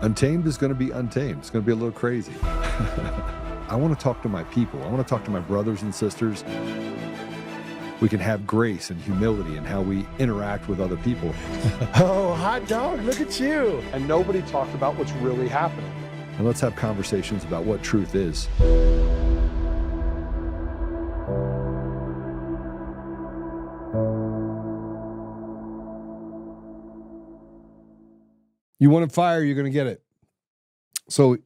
Untamed is going to be untamed. It's going to be a little crazy. I want to talk to my people. I want to talk to my brothers and sisters. We can have grace and humility in how we interact with other people. Oh, hot dog, look at you. And nobody talked about what's really happening. And let's have conversations about what truth is. You want fire, you're going to get it. So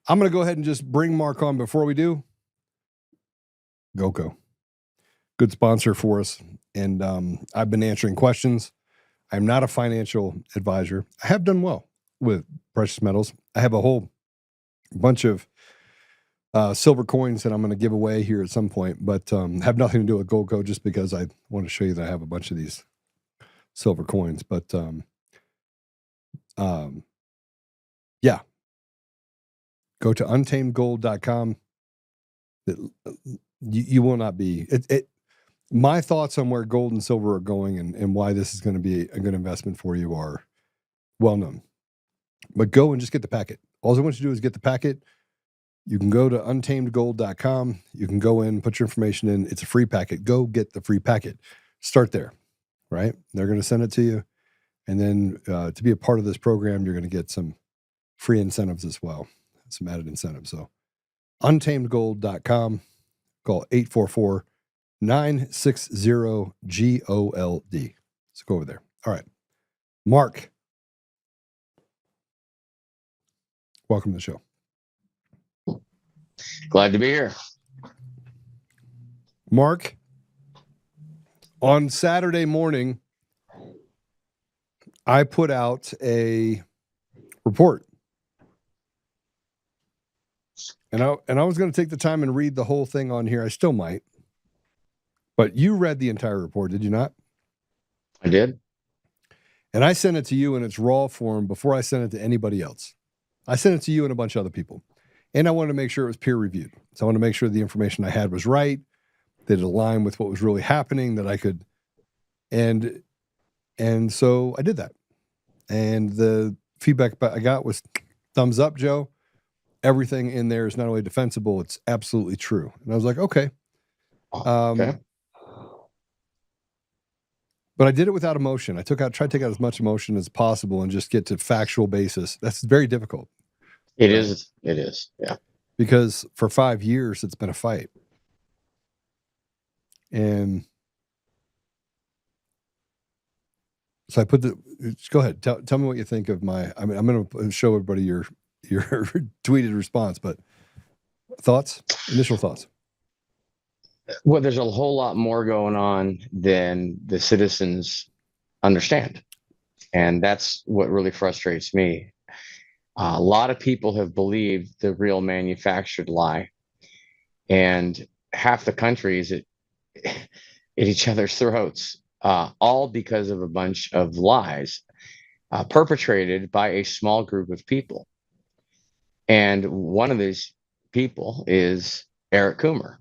I'm going to go ahead and just bring Mark on. Before we do, GoCo. Good sponsor for us. And I've been answering questions. I'm not a financial advisor. I have done well with precious metals. I have a whole bunch of silver coins that I'm going to give away here at some point, but have nothing to do with GoCo, just because I want to show you that I have a bunch of these silver coins. But yeah, go to untamedgold.com. You will not be my thoughts on where gold and silver are going and why this is going to be a good investment for you are well known. But go and just get the packet. All I want you to do is get the packet. You can go to untamedgold.com. You can go in, put your information in. It's a free packet. Go get the free packet. Start there, right? They're going to send it to you. And then to be a part of this program, you're going to get some free incentives as well, some added incentives. So untamedgold.com, call 844-960-GOLD. So go over there. All right. Mark, welcome to the show. Glad to be here. Mark, on Saturday morning, I put out a report. And I was going to take the time and read the whole thing on here. I still might. But you read the entire report, did you not? I did. And I sent it to you in its raw form before I sent it to anybody else. I sent it to you and a bunch of other people. And I wanted to make sure it was peer reviewed. So I wanted to make sure the information I had was right, that it aligned with what was really happening, that I could. And so I did that. And the feedback I got was thumbs up, Joe. Everything in there is not only defensible, it's absolutely true. And I was like, okay. Okay. But I did it without emotion. I tried to take out as much emotion as possible and just get to factual basis. That's very difficult. It is. It is. Yeah. Because for 5 years, it's been a fight. And so I put go ahead. Tell me what you think of I'm going to show everybody your tweeted response, but initial thoughts. Well, there's a whole lot more going on than the citizens understand. And that's what really frustrates me. A lot of people have believed the real manufactured lie. And half the country is at each other's throats, all because of a bunch of lies perpetrated by a small group of people. And one of these people is Eric Coomer,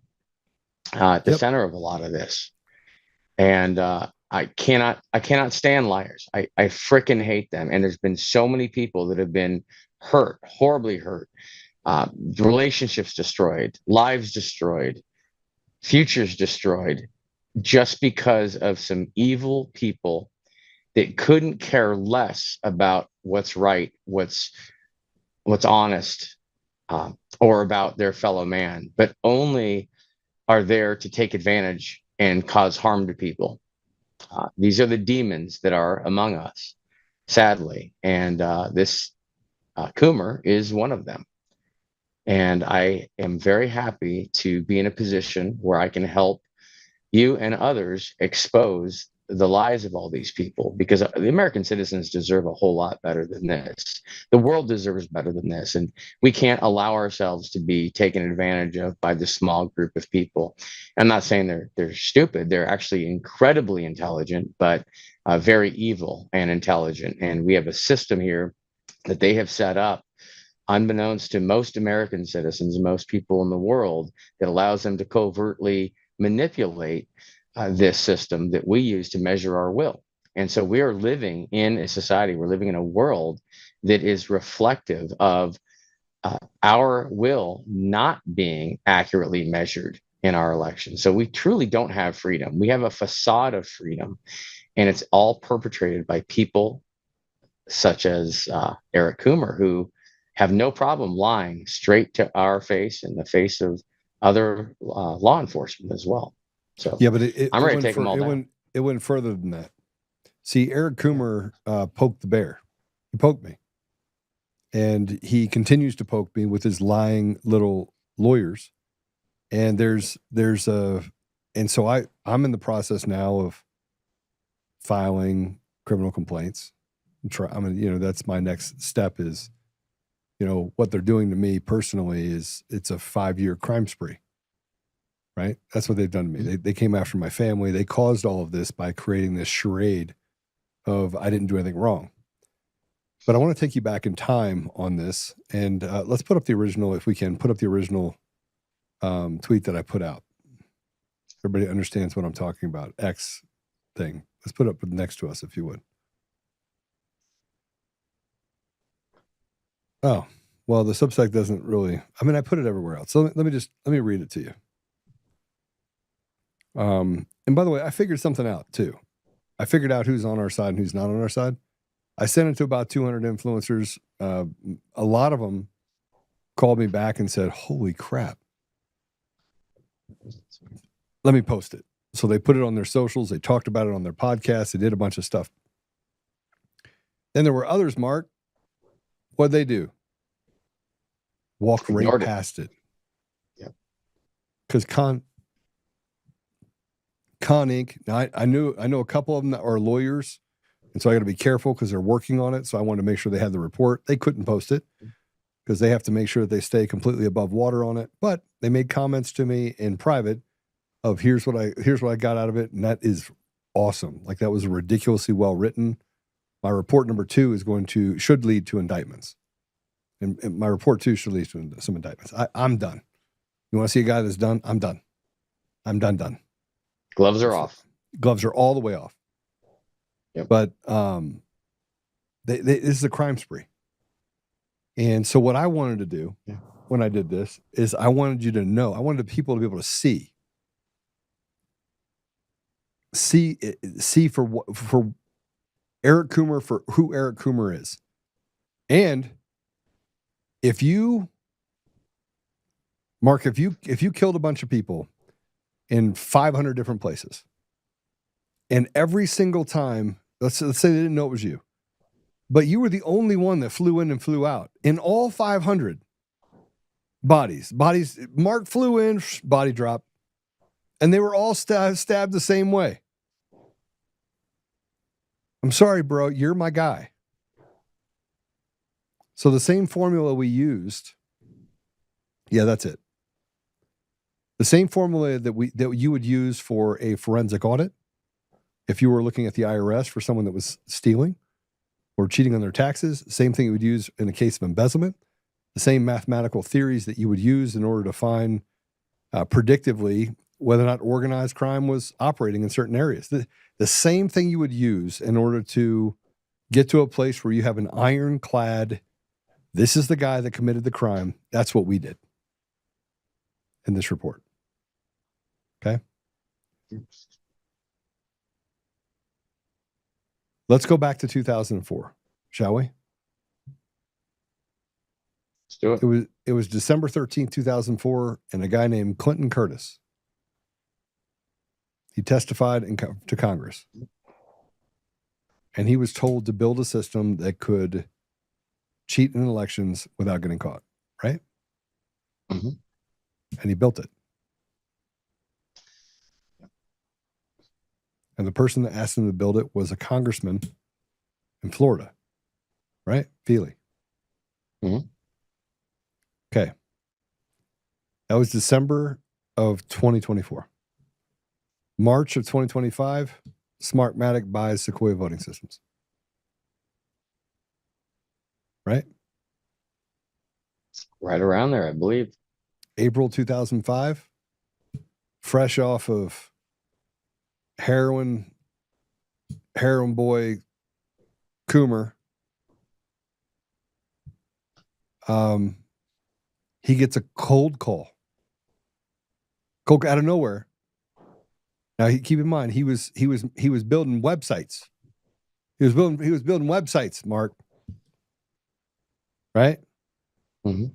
at the center of a lot of this. And I cannot stand liars. I freaking hate them. And there's been so many people that have been hurt, horribly hurt, relationships destroyed, lives destroyed, futures destroyed, just because of some evil people that couldn't care less about what's right, what's honest, or about their fellow man, but only are there to take advantage and cause harm to people. These are the demons that are among us, sadly. And this Coomer is one of them. And I am very happy to be in a position where I can help you and others expose the lies of all these people, because the American citizens deserve a whole lot better than this. The world deserves better than this. And we can't allow ourselves to be taken advantage of by this small group of people. I'm not saying they're stupid. They're actually incredibly intelligent, but very evil and intelligent. And we have a system here that they have set up, unbeknownst to most American citizens and most people in the world, that allows them to covertly manipulate this system that we use to measure our will. And so we are living in a society, we're living in a world that is reflective of our will not being accurately measured in our election. So we truly don't have freedom. We have a facade of freedom, and it's all perpetrated by people such as Eric Coomer, who have no problem lying straight to our face in the face of other law enforcement as well. So Yeah, but I'm ready to take them all down. It went further than that. See, Eric Coomer poked the bear. He poked me. And he continues to poke me with his lying little lawyers. And so I'm in the process now of filing criminal complaints. That's my next step is, what they're doing to me personally is it's a 5-year crime spree, right? That's what they've done to me. They came after my family. They caused all of this by creating this charade of I didn't do anything wrong. But I want to take you back in time on this, and let's put up the original, if we can, put up the original tweet that I put out. Everybody understands what I'm talking about, X thing. Let's put it up next to us, if you would. Oh, well, the Substack doesn't really, I put it everywhere else. So let me read it to you. And by the way, I figured something out too. I figured out who's on our side and who's not on our side. I sent it to about 200 influencers. A lot of them called me back and said, holy crap. Let me post it. So they put it on their socials. They talked about it on their podcast. They did a bunch of stuff. Then there were others, Mark. What'd they do? Walk right past it. Yep. Because Con Inc. Now I know a couple of them that are lawyers, and so I got to be careful because they're working on it. So I wanted to make sure they had the report. They couldn't post it because they have to make sure that they stay completely above water on it. But they made comments to me in private of here's what I got out of it, and that is awesome. Like that was ridiculously well written. My report number 2 should lead to indictments, and my report 2 should lead to some indictments. I'm done. You want to see a guy that's done? I'm done. I'm done. Gloves are off. Gloves are all the way off. Yep. But this is a crime spree. And so what I wanted to do when I did this is I wanted you to know, I wanted people to be able to see for Eric Coomer, for who Eric Coomer is. And if you killed a bunch of people in 500 different places, and every single time, let's say they didn't know it was you, but you were the only one that flew in and flew out in all 500 bodies, Mark flew in, body drop, and they were all stabbed the same way. I'm sorry, bro, you're my guy. So the same formula we used, that's it. The same formula that you would use for a forensic audit, if you were looking at the IRS for someone that was stealing or cheating on their taxes, same thing you would use in a case of embezzlement, the same mathematical theories that you would use in order to find predictively whether or not organized crime was operating in certain areas. The same thing you would use in order to get to a place where you have an ironclad, this is the guy that committed the crime. That's what we did in this report. Okay? Let's go back to 2004, shall we? Let's do it. It was December 13th, 2004, and a guy named Clinton Curtis. He testified to Congress. And he was told to build a system that could cheat in elections without getting caught, right? Mm-hmm. And he built it. And the person that asked him to build it was a congressman in Florida, right? Feely. Mm-hmm. Okay. That was December of 2024. March of 2025, Smartmatic buys Sequoia Voting Systems. Right? Right around there, I believe. April 2005, fresh off of heroin boy Coomer He gets a cold call out of nowhere. Now, keep in mind, he was building websites. He was building websites, Mark. Right? Mm-hmm.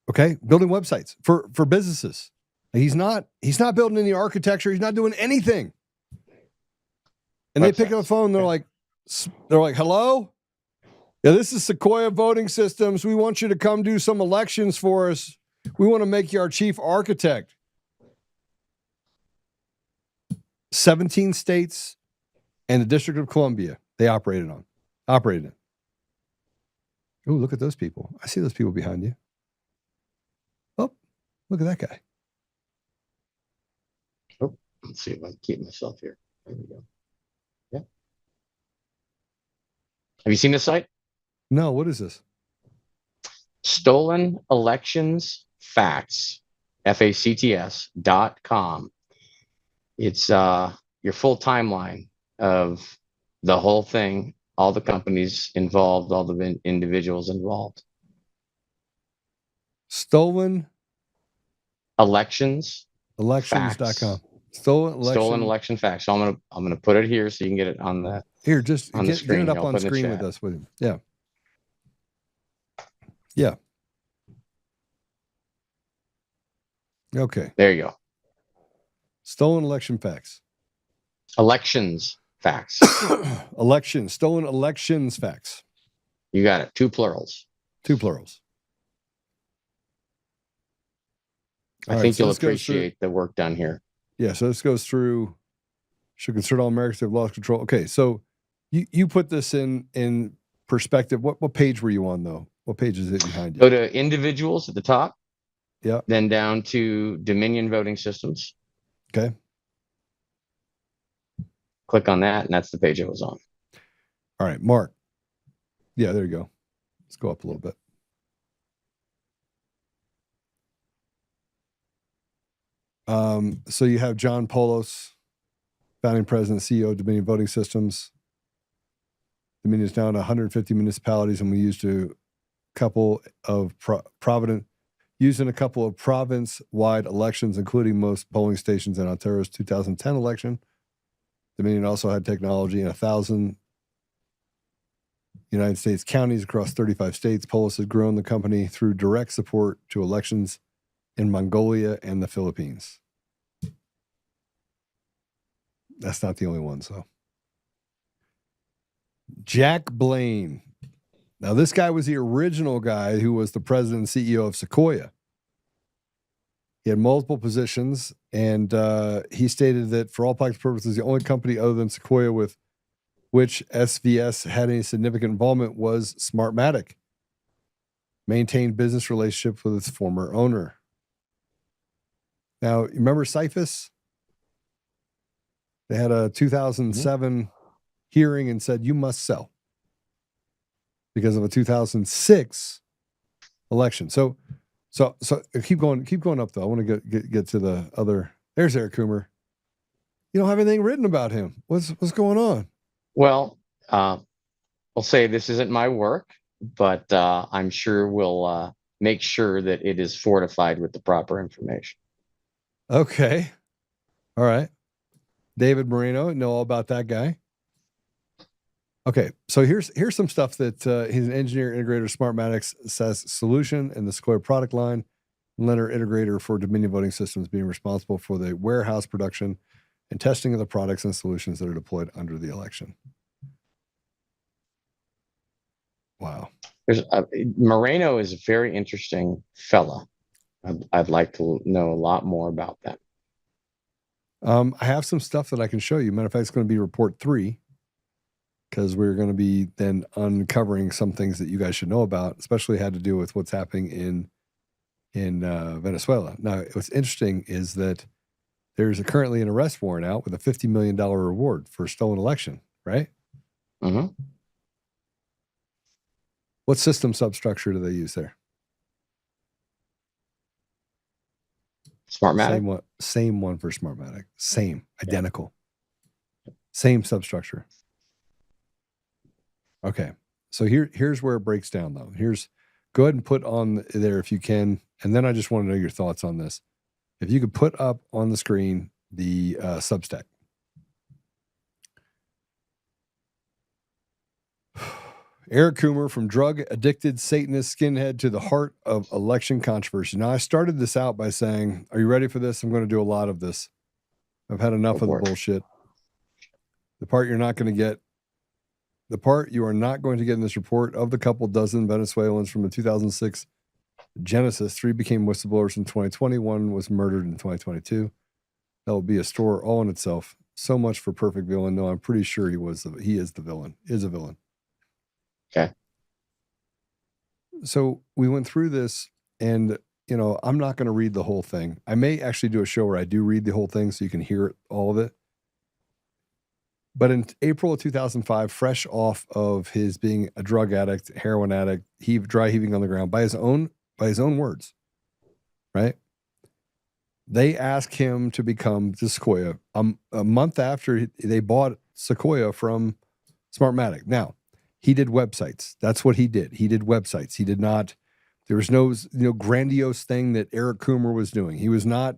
Okay, building websites for businesses. He's not building any architecture. He's not doing anything. And they pick up the phone. They're like, hello? Yeah, this is Sequoia Voting Systems. We want you to come do some elections for us. We want to make you our chief architect. 17 states and the District of Columbia they operated in. Oh, look at those people. I see those people behind you. Oh, look at that guy. Oh, let's see if I can keep myself here. There we go. Yeah. Have you seen this site? No, what is this? Stolen Elections Facts, FACTS.com. It's your full timeline of the whole thing, all the companies involved, all the individuals involved. Stolen Elections. Elections.com. Stolen election facts. So I'm gonna put it here so you can get it on the here. Just on the screen. Get it up on screen with us. With him. Yeah. Yeah. Okay. There you go. Stolen election facts. Elections facts. Stolen elections facts. You got it. Two plurals. I think you'll appreciate the work done here. Yeah, so this goes through. Should concern all Americans have lost control. Okay, so you put this in perspective. What page were you on though? What page is it behind you? Go to individuals at the top. Yeah. Then down to Dominion Voting Systems. Okay. Click on that, and that's the page it was on. All right, Mark. Yeah, there you go. Let's go up a little bit. So you have John Poulos, founding president, CEO of Dominion Voting Systems. Dominion is now in 150 municipalities, and we used a couple of using a couple of province-wide elections, including most polling stations in Ontario's 2010 election. Dominion also had technology in 1,000 United States counties across 35 states. Poulos has grown the company through direct support to elections in Mongolia and the Philippines. That's not the only one, so. Jack Blaine. Now, this guy was the original guy who was the president and CEO of Sequoia. He had multiple positions, and he stated that for all practical purposes, the only company other than Sequoia with which SVS had any significant involvement was Smartmatic. Maintained business relationships with its former owner. Now, you remember CIFIS? They had a 2007 hearing and said, you must sell because of a 2006 election. So keep going up though. I want to get to the other. There's Eric Coomer. You don't have anything written about him. What's going on? Well, I'll say this isn't my work, but I'm sure we'll make sure that it is fortified with the proper information. Okay. All right. David Moreno, know all about that guy. Okay, so here's some stuff that he's an engineer integrator, Smartmatic's SaaS solution, and the Sequoia product line. Lender integrator for Dominion Voting Systems, being responsible for the warehouse production and testing of the products and solutions that are deployed under the election. Wow. Moreno is a very interesting fella. I'd like to know a lot more about that. I have some stuff that I can show you. Matter of fact, it's going to be report 3. Because we're going to be then uncovering some things that you guys should know about, especially had to do with what's happening in Venezuela. Now, what's interesting is that there's currently an arrest warrant out with a $50 million reward for a stolen election, right? Mm-hmm. What system substructure do they use there? Smartmatic? Same one for Smartmatic. Same, identical. Same substructure. Okay. So here's where it breaks down, though. Go ahead and put on there if you can, and then I just want to know your thoughts on this. If you could put up on the screen the Substack. Eric Coomer, from drug addicted Satanist skinhead to the heart of election controversy. Now, I started this out by saying, are you ready for this? I'm going to do a lot of this. I've had enough of the bullshit. The part you are not going to get in this report, of the couple dozen Venezuelans from the 2006 Genesis, 3 became whistleblowers in 2020. 1 was murdered in 2022. That will be a story all in itself. So much for perfect villain. No, I'm pretty sure he is the villain. Is a villain. Okay. So we went through this, and I'm not going to read the whole thing. I may actually do a show where I do read the whole thing so you can hear all of it. But in April of 2005, fresh off of his being a drug addict, heroin addict, dry heaving on the ground by his own words, right? They asked him to become the Sequoia a month after they bought Sequoia from Smartmatic. Now, he did websites. That's what he did. He did websites. He did not. There was no grandiose thing that Eric Coomer was doing. He was not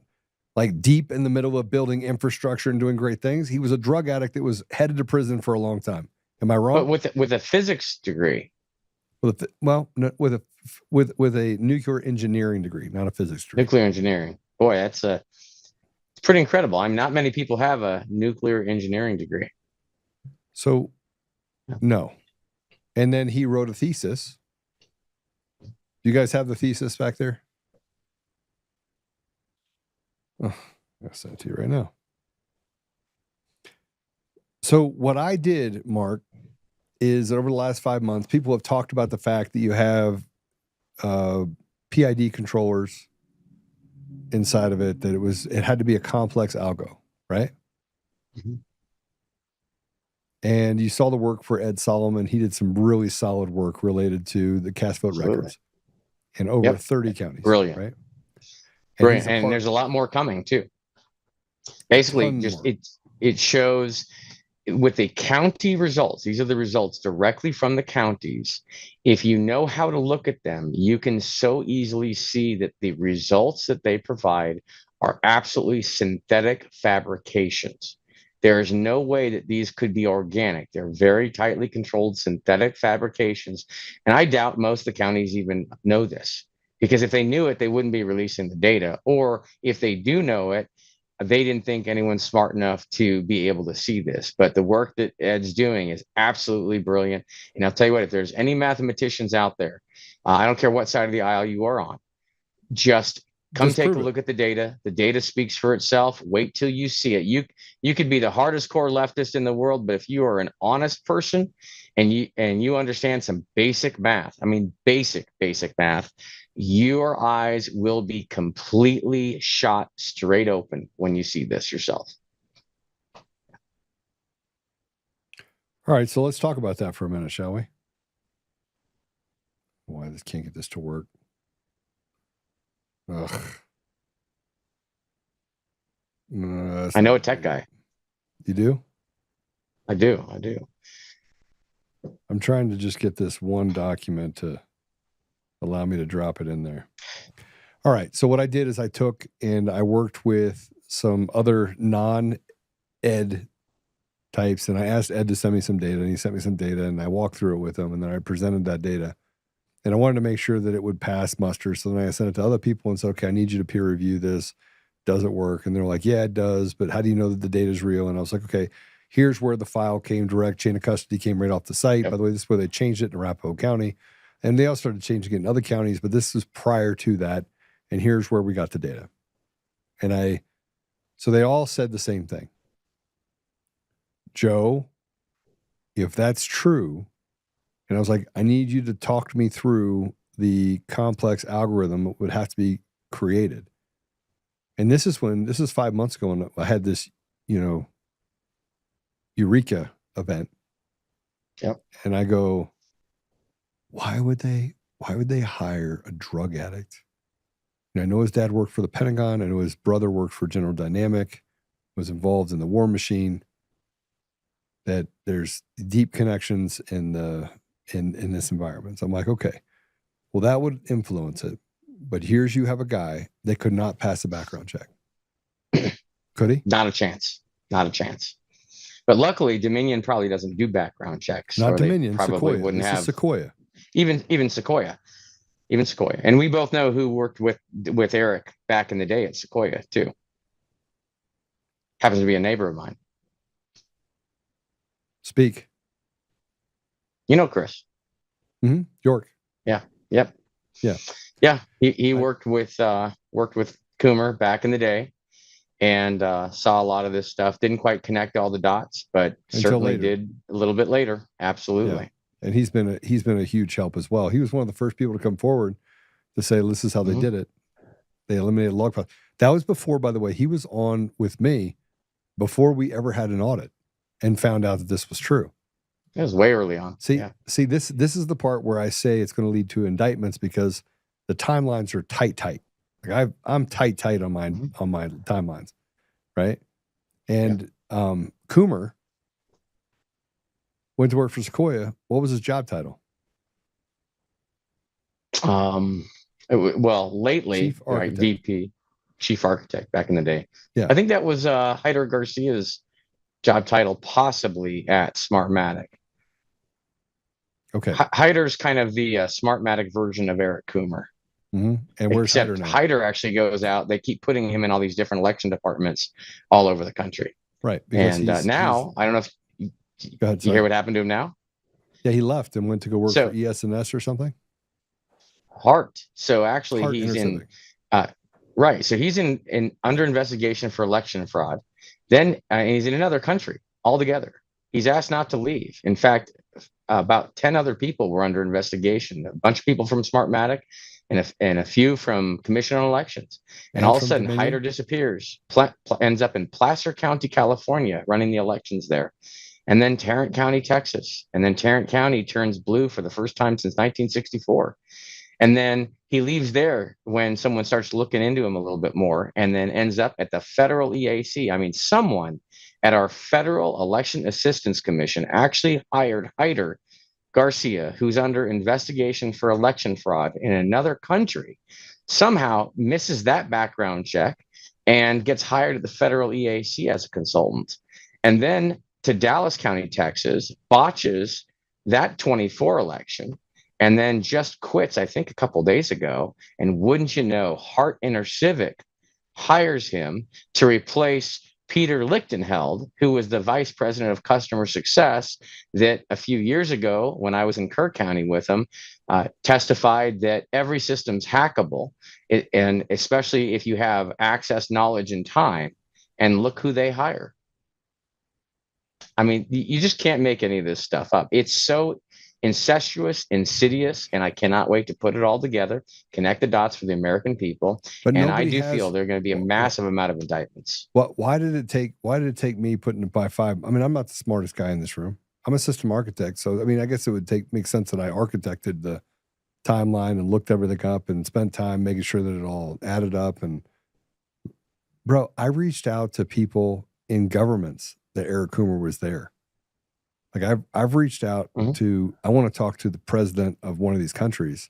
like deep in the middle of building infrastructure and doing great things. He was a drug addict that was headed to prison for a long time. Am I wrong? But with a physics degree. With a nuclear engineering degree, not a physics degree. Nuclear engineering. Boy, it's pretty incredible. Not many people have a nuclear engineering degree. So, no. And then he wrote a thesis. Do you guys have the thesis back there? Oh, I'll send it to you right now. So what I did, Mark, is over the last 5 months, people have talked about the fact that you have PID controllers inside of it, that it had to be a complex algo, right? Mm-hmm. And you saw the work for Ed Solomon. He did some really solid work related to the cast vote records in over 30 counties. Brilliant. Right? Brilliant. And there's a lot more coming too. Basically, it shows with the county results. These are the results directly from the counties. If you know how to look at them, you can so easily see that the results that they provide are absolutely synthetic fabrications. There is no way that these could be organic. They're very tightly controlled synthetic fabrications. And I doubt most of the counties even know this, because if they knew it, they wouldn't be releasing the data. Or if they do know it, they didn't think anyone's smart enough to be able to see this. But the work that Ed's doing is absolutely brilliant. And I'll tell you what, if there's any mathematicians out there, I don't care what side of the aisle you are on, just come take a look at the data. The data speaks for itself. Wait till you see it. You could be the hardest core leftist in the world, but if you are an honest person and you understand some basic math, basic math, your eyes will be completely shot straight open when you see this yourself. All right, so let's talk about that for a minute, shall we? Why I can't get this to work. Ugh. I know a tech guy. You do? I do. I'm trying to just get this one document to allow me to drop it in there. All right. So what I did is I took and I worked with some other non-Ed types, and I asked Ed to send me some data, and he sent me some data, and I walked through it with him, and then I presented that data. And I wanted to make sure that it would pass muster. So then I sent it to other people and said, okay, I need you to peer review this. Does it work? And they're like, yeah, it does. But how do you know that the data is real? And I was like, okay, here's where the file came direct. Chain of custody came right off the site. By the way, this is where they changed it in Arapahoe County. And they also started changing it in other counties, but this was prior to that. And here's where we got the data. So they all said the same thing. Joe, if that's true, and I was like, I need you to talk me through the complex algorithm that would have to be created. And this is 5 months ago, and I had this, Eureka event. Yep. And I go, why would they hire a drug addict? And I know his dad worked for the Pentagon. I know his brother worked for General Dynamic, was involved in the war machine, that there's deep connections in the in this environment. So I'm like, okay, well, that would influence it. But here's you have a guy that could not pass a background check. Could he? Not a chance. Not a chance. But luckily, Dominion probably doesn't do background checks. Not or they Dominion, probably Sequoia. wouldn't This have is Sequoia. even Sequoia. Even Sequoia. And we both know who worked with Eric back in the day at Sequoia too. Happens to be a neighbor of mine. Speak. You know Chris. Mm-hmm. York. Yeah. Yep. Yeah. Yeah. He worked with Coomer back in the day, and saw a lot of this stuff. Didn't quite connect all the dots, but Until certainly later. did a little bit later. Absolutely. Yeah. And he's been a huge help as well. He was one of the first people to come forward to say, this is how they did it. They eliminated log files. That was before, by the way, he was on with me before we ever had an audit and found out that this was true. It was way early on. See, this is the part where I say it's going to lead to indictments because the timelines are tight. Like I'm tight on my timelines, right? And Coomer went to work for Sequoia. What was his job title? Well, lately, right, VP, chief architect back in the day. Yeah, I think that was Hyder Garcia's job title, possibly at Smartmatic. Okay. Hyder's kind of the Smartmatic version of Eric Coomer. Mm-hmm. And where's Hyder now? Hyder actually goes out. They keep putting him in all these different election departments all over the country. Right. And now, I don't know if you hear what happened to him now. Yeah, he left and went to go work for ES&S or something. Hart. So actually, he's in. Right. So he's in under investigation for election fraud. Then he's in another country altogether. He's asked not to leave. In fact, about 10 other people were under investigation. A bunch of people from Smartmatic and a few from Commission on Elections. And all of a sudden, Hyder disappears, ends up in Placer County, California, running the elections there. And then Tarrant County, Texas. And then Tarrant County turns blue for the first time since 1964. And then he leaves there when someone starts looking into him a little bit more, and then ends up at the federal EAC. I mean, someone at our Federal Election Assistance Commission actually hired Hyder Garcia, who's under investigation for election fraud in another country, somehow misses that background check and gets hired at the federal EAC as a consultant. And then to Dallas County, Texas, botches that 24 election, and then just quits, I think, a couple days ago. And wouldn't you know, Hart InterCivic hires him to replace Peter Lichtenheld, who was the vice president of customer success that a few years ago, when I was in Kerr County with him, testified that every system's hackable, and especially if you have access, knowledge, and time. And look who they hire. I mean, you just can't make any of this stuff up. It's so incestuous, insidious, and I cannot wait to put it all together, connect the dots for the American people. But I do feel there are going to be a massive amount of indictments. Why did it take me putting it by 5? I mean, I'm not the smartest guy in this room. I'm a system architect, so I mean, I guess it would make sense that I architected the timeline and looked everything up and spent time making sure that it all added up. And bro, I reached out to people in governments that Eric Coomer was there. Like I've reached out to, I want to talk to the president of one of these countries,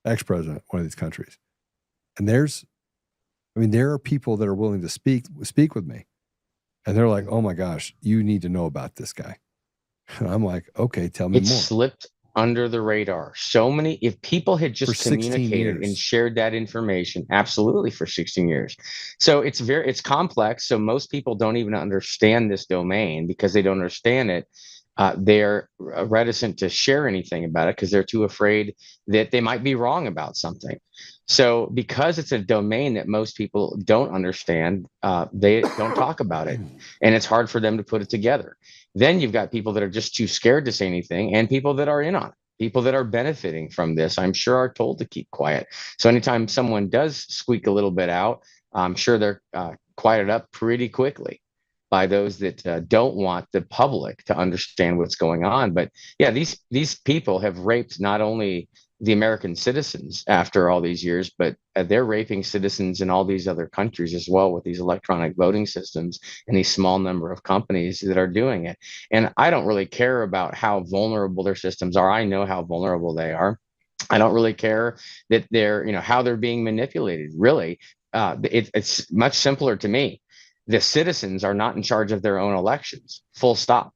ex-president of one of these countries. And there are people that are willing to speak with me. And they're like, oh my gosh, you need to know about this guy. And I'm like, okay, tell me more. It slipped under the radar. So many, if people had just communicated and shared that information, absolutely, for 16 years. So it's complex. So most people don't even understand this domain because they don't understand it. They're reticent to share anything about it because they're too afraid that they might be wrong about something. So because it's a domain that most people don't understand, they don't talk about it. And it's hard for them to put it together. Then you've got people that are just too scared to say anything, and people that are in on it. People that are benefiting from this, I'm sure, are told to keep quiet. So anytime someone does squeak a little bit out, I'm sure they're quieted up pretty quickly by those that don't want the public to understand what's going on. But yeah, these people have raped not only the American citizens after all these years, but they're raping citizens in all these other countries as well with these electronic voting systems and these small number of companies that are doing it. And I don't really care about how vulnerable their systems are. I know how vulnerable they are. I don't really care that they're, how they're being manipulated. Really, it's much simpler to me. The citizens are not in charge of their own elections. Full stop.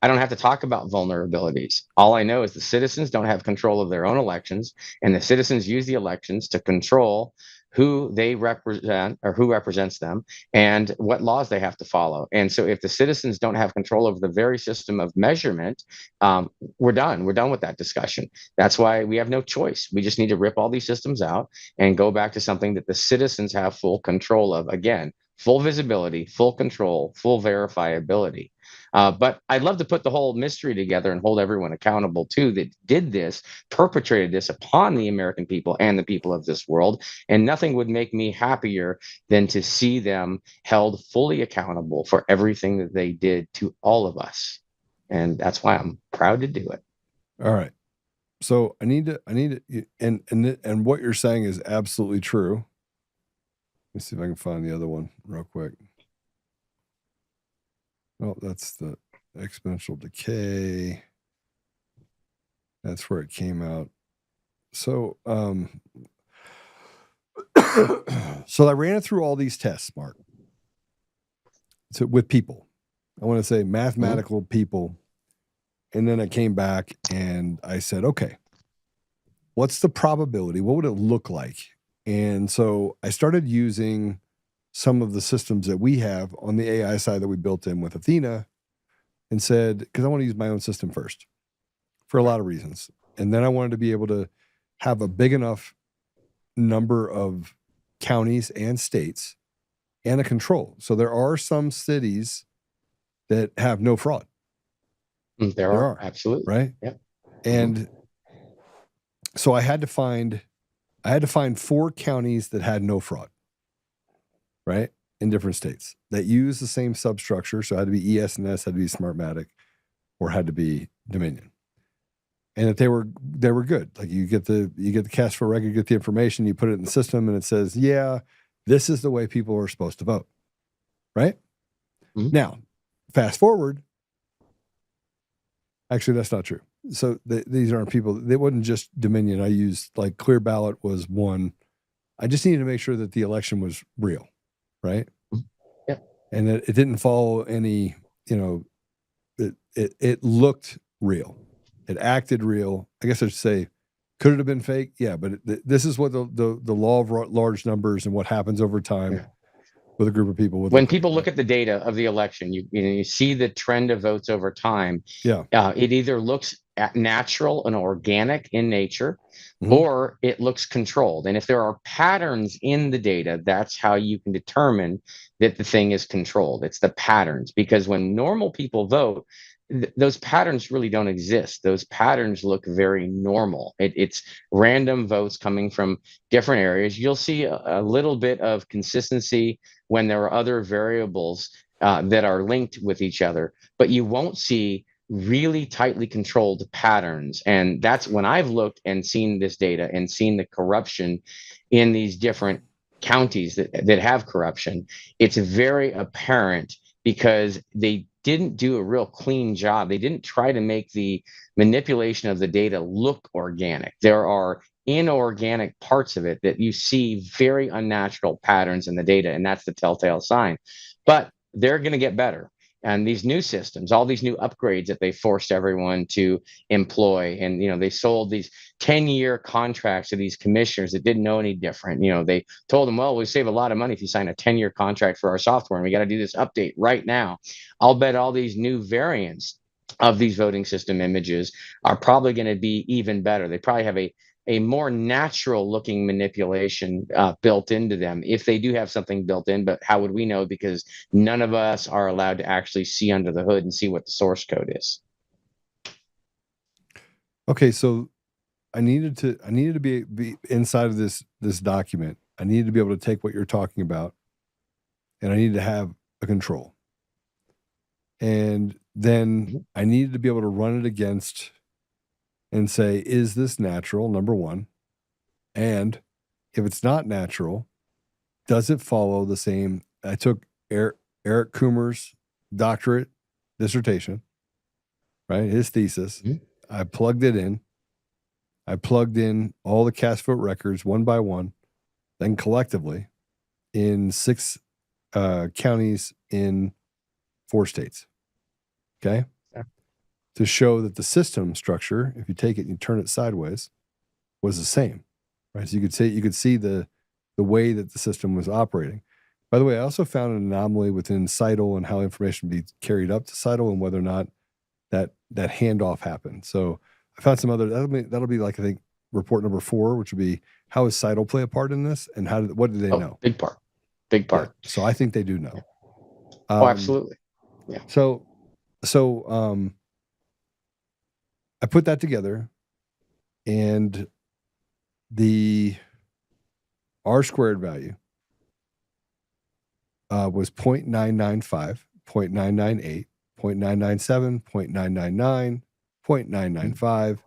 I don't have to talk about vulnerabilities. All I know is the citizens don't have control of their own elections, and the citizens use the elections to control who they represent or who represents them and what laws they have to follow. And so, if the citizens don't have control over the very system of measurement, we're done. We're done with that discussion. That's why we have no choice. We just need to rip all these systems out and go back to something that the citizens have full control of. Again, full visibility, full control, full verifiability. But I'd love to put the whole mystery together and hold everyone accountable too that did this, perpetrated this upon the American people and the people of this world. And nothing would make me happier than to see them held fully accountable for everything that they did to all of us. And that's why I'm proud to do it. All right. So I need to, and what you're saying is absolutely true. Let me see if I can find the other one real quick. Oh, that's the exponential decay. That's where it came out. So, so I ran it through all these tests, Mark. So with people, I want to say mathematical people. And then I came back and I said, okay, what's the probability? What would it look like? And so I started using some of the systems that we have on the AI side that we built in with Athena and said, because I want to use my own system first for a lot of reasons. And then I wanted to be able to have a big enough number of counties and states and a control. So there are some cities that have no fraud. There are. Absolutely. Right. Yep. And so I had to find 4 counties that had no fraud. Right. In different states that use the same substructure. So it had to be ES&S, had to be Smartmatic, or had to be Dominion. And that they were good. Like you get the cash for record, you get the information, you put it in the system, and it says, yeah, this is the way people are supposed to vote. Right? Now, fast forward. Actually, that's not true. So these aren't people. They wasn't just Dominion. I used like Clear Ballot was one. I just needed to make sure that the election was real. Right? Yeah. And that it didn't follow any, it looked real. It acted real. I guess I should say, could it have been fake? Yeah, but this is what the law of large numbers and what happens over time with a group of people. When people look at the data of the election, you see the trend of votes over time. Yeah, it either looks natural and organic in nature, or it looks controlled. And if there are patterns in the data, that's how you can determine that the thing is controlled. It's the patterns, because when normal people vote, those patterns really don't exist. Those patterns look very normal. It's random votes coming from different areas. You'll see a little bit of consistency when there are other variables that are linked with each other, but you won't see really tightly controlled patterns. And that's when I've looked and seen this data and seen the corruption in these different counties that have corruption. It's very apparent because they didn't do a real clean job. They didn't try to make the manipulation of the data look organic. There are inorganic parts of it that you see very unnatural patterns in the data, and that's the telltale sign. But they're going to get better. And these new systems, all these new upgrades that they forced everyone to employ, and they sold these 10-year contracts to these commissioners that didn't know any different. They told them, well, we save a lot of money if you sign a 10-year contract for our software, and we got to do this update right now. I'll bet all these new variants of these voting system images are probably going to be even better. They probably have a more natural looking manipulation built into them, if they do have something built in. But how would we know? Because none of us are allowed to actually see under the hood and see what the source code is. Okay, so I needed to be inside of this document. I needed to be able to take what you're talking about, and I needed to have a control. And then I needed to be able to run it against and say, is this natural, number one? And if it's not natural, does it follow the same? I took Eric Coomer's doctorate dissertation, right? His thesis. Mhm. I plugged it in. I plugged in all the cast vote records one by one, then collectively in 6 counties in 4 states. Okay. Yeah. To show that the system structure, if you take it and you turn it sideways, was the same, right? So you could see the way that the system was operating. By the way, I also found an anomaly within CITL and how information be carried up to CITL and whether or not that handoff happened. So I found some other that'll be like, I think, report number 4, which would be, how does CITL play a part in this, and what do they know? Big part. Yeah. So I think they do know. Absolutely. Yeah. So I put that together, and the R squared value was 0.995, 0.998, 0.997, 0.999, 0.995.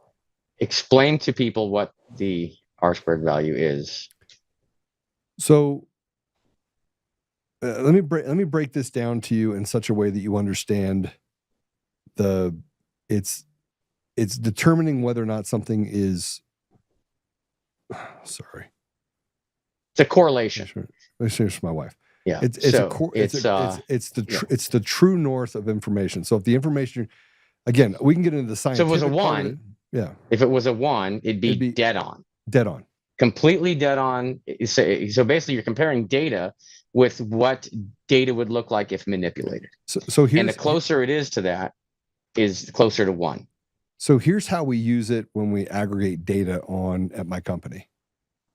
Explain to people what the R squared value is. So let me break this down to you in such a way that you understand it's determining whether or not something is sorry. It's a correlation. Let me share with my wife. Yeah. It's the true north of information. So if the information, again, we can get into the science. So if it was a 1, yeah. If it was a 1, it'd be dead on. Dead on. Completely dead on. So basically, you're comparing data with what data would look like if manipulated. So here's, and the closer it is to that, is closer to 1. So here's how we use it when we aggregate data at my company.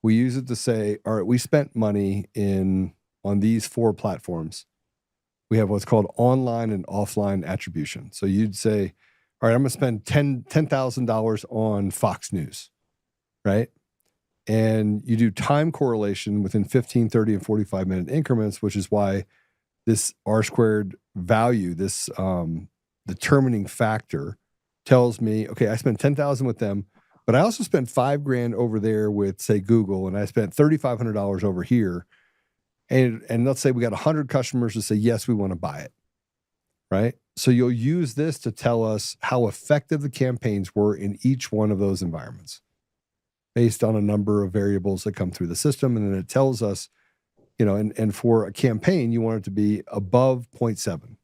We use it to say, all right, we spent money on these 4 platforms. We have what's called online and offline attribution. So you'd say, all right, I'm going to spend $10,000 on Fox News, right? And you do time correlation within 15, 30, and 45-minute increments, which is why this R squared value, this determining factor, tells me, okay, I spent $10,000 with them, but I also spent $5,000 over there with, say, Google, and I spent $3,500 over here. And let's say we got 100 customers to say, yes, we want to buy it, right? So you'll use this to tell us how effective the campaigns were in each one of those environments based on a number of variables that come through the system. And then it tells us, and for a campaign, you want it to be above 0.7,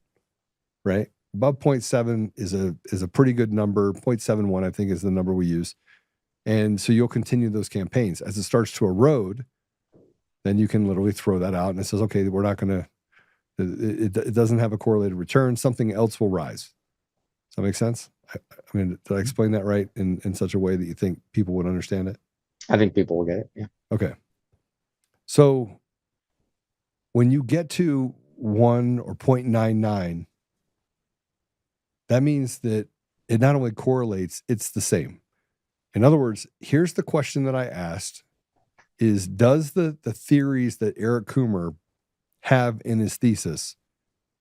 right? Above 0.7 is a pretty good number. 0.71, I think, is the number we use. And so you'll continue those campaigns. As it starts to erode, then you can literally throw that out, and it says, okay, we're not going to, it doesn't have a correlated return. Something else will rise. Does that make sense? I mean, did I explain that right in such a way that you think people would understand it? I think people will get it. Yeah. Okay. So when you get to 1 or 0.99, that means that it not only correlates, it's the same. In other words, here's the question that I asked is, does the theories that Eric Coomer have in his thesis,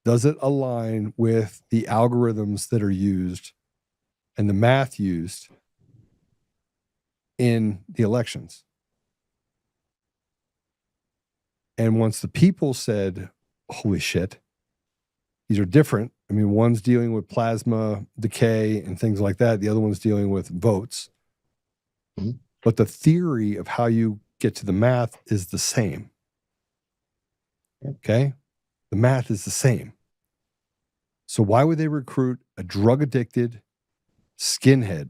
does it align with the algorithms that are used and the math used in the elections? And once the people said, holy shit, these are different. I mean, one's dealing with plasma decay and things like that. The other one's dealing with votes. Mm-hmm. But the theory of how you get to the math is the same. Okay? The math is the same. So why would they recruit a drug-addicted skinhead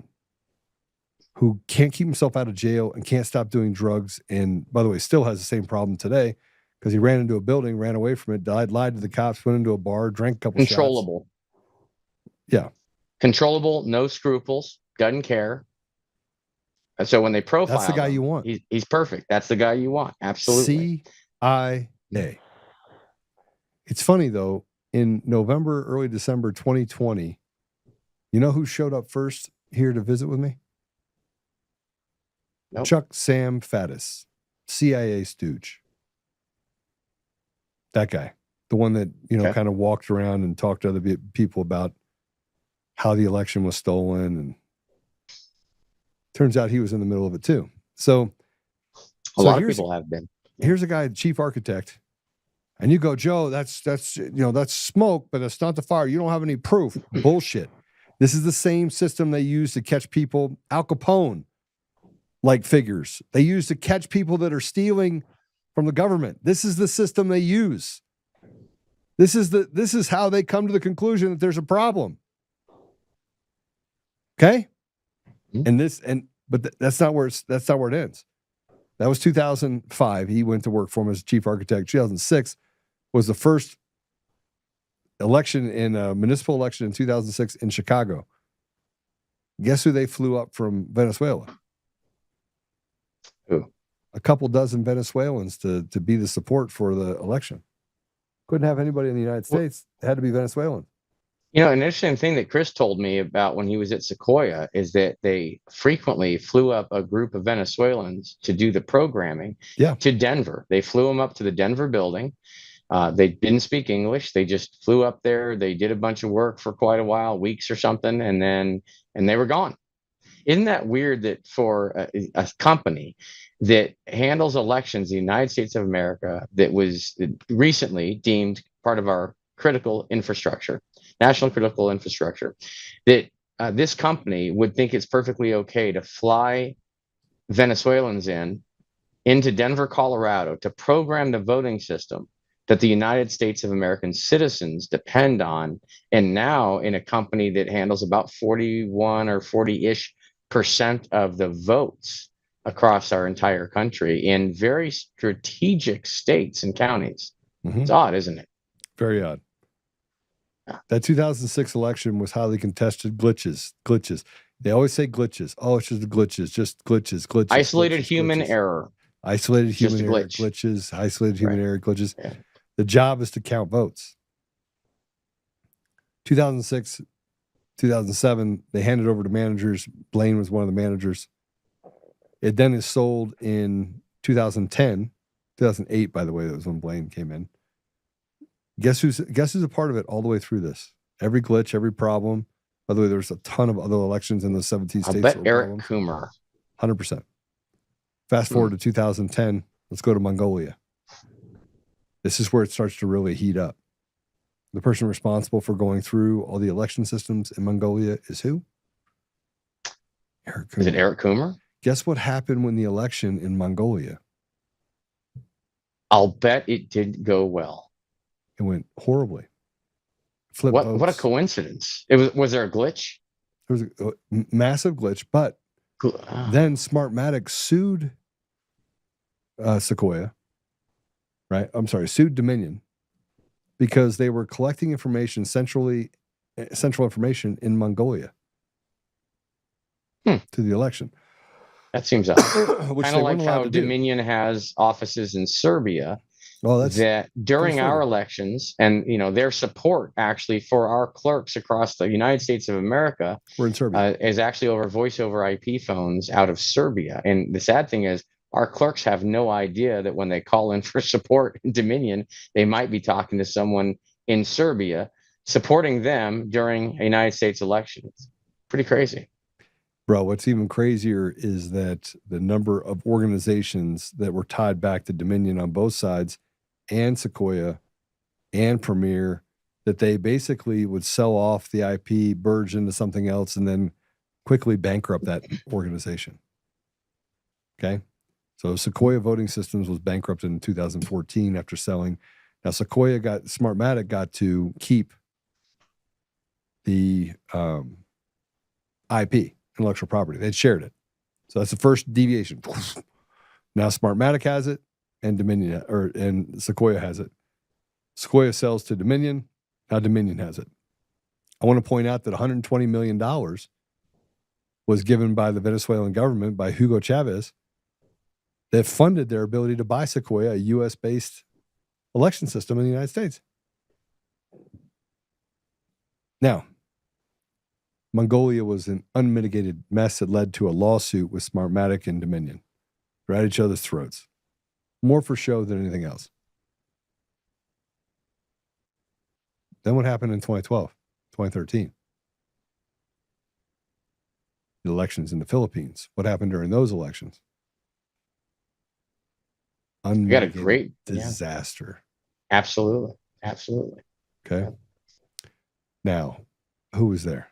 who can't keep himself out of jail and can't stop doing drugs, and, by the way, still has the same problem today because he ran into a building, ran away from it, died, lied to the cops, went into a bar, drank a couple Controllable. Shots. Yeah. Controllable, no scruples, doesn't care. And so when they profile, that's the guy you want. He's perfect. That's the guy you want. Absolutely. CIA. It's funny, though, in November, early December 2020, you know who showed up first here to visit with me? Nope. Chuck Sam Faddis, CIA stooge. That guy. The one that, kind of walked around and talked to other people about how the election was stolen. And Turns out he was in the middle of it too. So A lot of people have been. Here's a guy, chief architect, and you go, Joe, that's smoke, but it's not the fire. You don't have any proof. Bullshit. This is the same system they use to catch people, Al Capone like figures. They use to catch people that are stealing from the government. This is the system they use. This is how they come to the conclusion that there's a problem. Okay? But that's not where it ends. That was 2005. He went to work for him as chief architect. 2006 was the first election in a municipal election in 2006 in Chicago. Guess who they flew up from Venezuela? Who? A couple dozen Venezuelans to be the support for the election. Couldn't have anybody in the United States. It had to be Venezuelan. You know, an interesting thing that Chris told me about when he was at Sequoia is that they frequently flew up a group of Venezuelans to do the programming to Denver. They flew them up to the Denver building. They didn't speak English. They just flew up there. They did a bunch of work for quite a while, weeks or something, and they were gone. Isn't that weird that for a company that handles elections in the United States of America that was recently deemed part of our critical infrastructure, national critical infrastructure, that this company would think it's perfectly okay to fly Venezuelans into Denver, Colorado to program the voting system that the United States of American citizens depend on. And now in a company that handles about 41 or 40-ish% of the votes across our entire country in very strategic states and counties. Mm-hmm. It's odd, isn't it? Very odd. That 2006 election was highly contested. Glitches. They always say glitches. Oh, it's just glitches. Isolated human error. Isolated human error glitches. Isolated human error glitches. Yeah. The job is to count votes. 2006, 2007, they handed over to managers. Blaine was one of the managers. It then is sold in 2010, 2008, by the way. That was when Blaine came in. Guess who's a part of it all the way through this? Every glitch, every problem. By the way, there's a ton of other elections in the 17 states. I bet Eric Coomer. 100%. Fast forward to 2010. Let's go to Mongolia. This is where it starts to really heat up. The person responsible for going through all the election systems in Mongolia is who? Eric Coomer. Is it Eric Coomer? Guess what happened when the election in Mongolia? I'll bet it didn't go well. It went horribly. What a coincidence. Was there a glitch? There was a massive glitch, but then Smartmatic sued Sequoia, right? I'm sorry, sued Dominion because they were collecting information, central information in Mongolia to the election. That seems odd. Kind of like how Dominion has offices in Serbia. Well, that during our elections and their support actually for our clerks across the United States of America, we're in Serbia, is actually over voice over IP phones out of Serbia. And the sad thing is our clerks have no idea that when they call in for support in Dominion, they might be talking to someone in Serbia supporting them during a United States election. It's pretty crazy. Bro, what's even crazier is that the number of organizations that were tied back to Dominion on both sides and Sequoia and Premier, that they basically would sell off the IP, merge into something else, and then quickly bankrupt that organization. Okay? So Sequoia Voting Systems was bankrupted in 2014 after selling. Now Smartmatic got to keep the IP, intellectual property. They'd shared it. So that's the first deviation. Now Smartmatic has it, and Dominion and Sequoia has it. Sequoia sells to Dominion. Now Dominion has it. I want to point out that $120 million was given by the Venezuelan government, by Hugo Chavez, that funded their ability to buy Sequoia, a U.S.-based election system in the United States. Now, Mongolia was an unmitigated mess that led to a lawsuit with Smartmatic and Dominion. They're at each other's throats. More for show than anything else. Then what happened in 2012, 2013? The elections in the Philippines. What happened during those elections? We got a Unmitigated great disaster. Absolutely. Okay. Yeah. Now, who was there?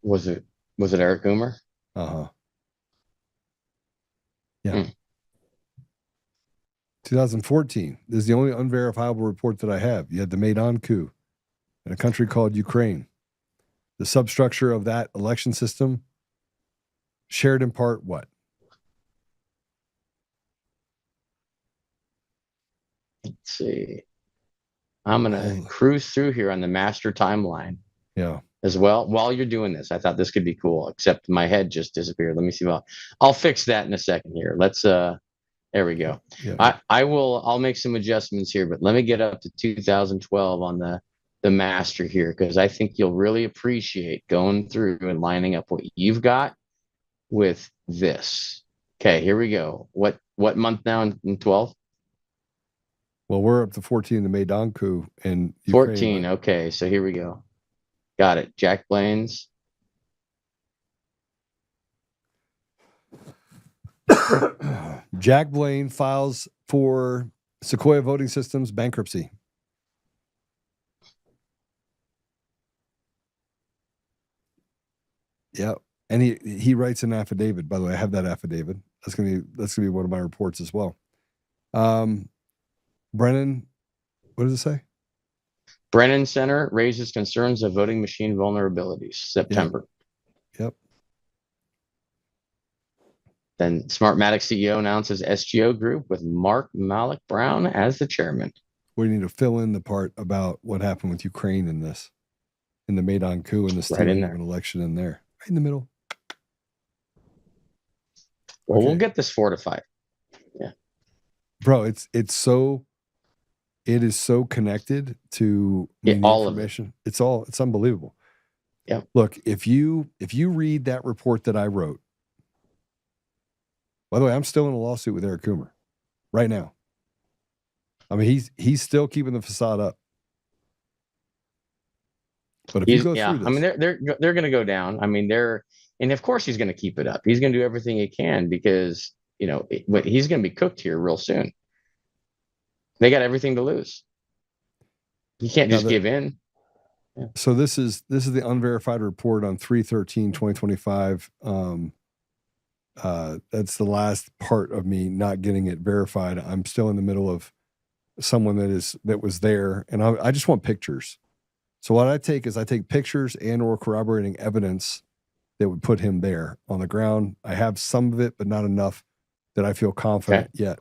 Was it Eric Coomer? Uh-huh. Yeah. 2014. This is the only unverifiable report that I have. You had the Maidan coup in a country called Ukraine. The substructure of that election system shared in part what? Let's see. I'm going to cruise through here on the master timeline. Yeah. As well. While you're doing this, I thought this could be cool, except my head just disappeared. Let me see. I'll fix that in a second here. Let's there we go. Yeah. I'll make some adjustments here, but let me get up to 2012 on the master here, because I think you'll really appreciate going through and lining up what you've got with this. Okay, here we go. What month now in 12? Well, we're up to 14, the Maidan coup in Ukraine. 14. Okay, so here we go. Got it. Jack Blaine's. Jack Blaine files for Sequoia Voting Systems bankruptcy. Yeah. And he writes an affidavit. By the way, I have that affidavit. That's gonna be one of my reports as well. Brennan, what does it say? Brennan Center raises concerns of voting machine vulnerabilities. September. Yep. Then Smartmatic CEO announces SGO Group with Mark Malik Brown as the chairman. We need to fill in the part about what happened with Ukraine in the Maidan coup and the stealing of an election in there. Right in the middle. Well, we'll get this fortified. Yeah. Bro, it is so connected to all information. Of it. It's unbelievable. Yeah. Look, if you read that report that I wrote, by the way, I'm still in a lawsuit with Eric Coomer right now. I mean, he's still keeping the facade up. But if you go through this, I mean, they're going to go down. I mean, and of course he's going to keep it up. He's going to do everything he can because he's going to be cooked here real soon. They got everything to lose. You can't just give in. Yeah. So this is the unverified report on 3/13/2025. That's the last part of me not getting it verified. I'm still in the middle of someone that was there, and I just want pictures. So what I take pictures and or corroborating evidence that would put him there on the ground. I have some of it, but not enough that I feel confident yet.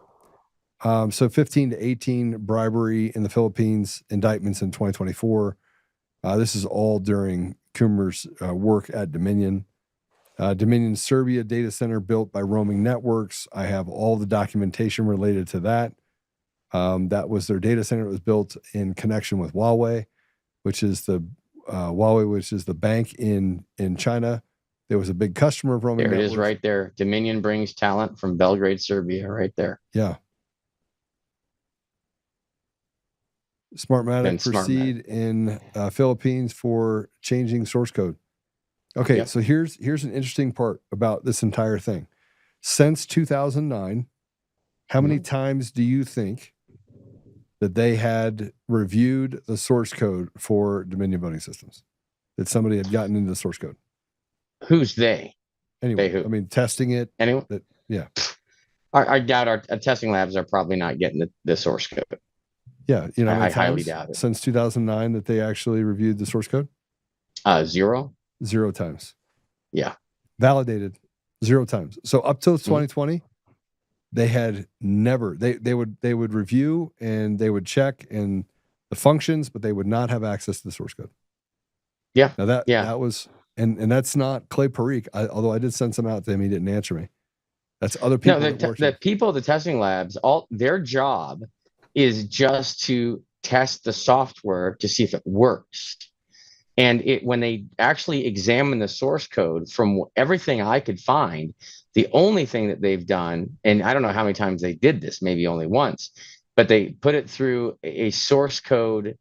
So 15 to 18 bribery in the Philippines, indictments in 2024. This is all during Coomer's work at Dominion. Dominion Serbia data center built by roaming networks. I have all the documentation related to that. That was their data center. It was built in connection with Huawei, which is the bank in China. There was a big customer of roaming networks. There it is right there. Dominion brings talent from Belgrade, Serbia, right there. Yeah. Smartmatic proceed in Philippines for changing source code. Okay, so here's an interesting part about this entire thing. Since 2009, how many times do you think that they had reviewed the source code for Dominion voting systems? That somebody had gotten into the source code? Who's they? Anyway, they who? I mean, testing it. Anyone? Yeah. I doubt our testing labs are probably not getting the source code. Yeah, I highly doubt it. Since 2009 that they actually reviewed the source code? 0. 0 times. Yeah. Validated 0 times. So up till 2020, they had never. They would review and they would check and the functions, but they would not have access to the source code. Yeah. Now that was and that's not Clay Parikh. Although I did send some out to him, he didn't answer me. That's other people. No, the people at the testing labs, all their job is just to test the software to see if it works. And when they actually examine the source code, from everything I could find, the only thing that they've done, and I don't know how many times they did this, maybe only once, but they put it through a source code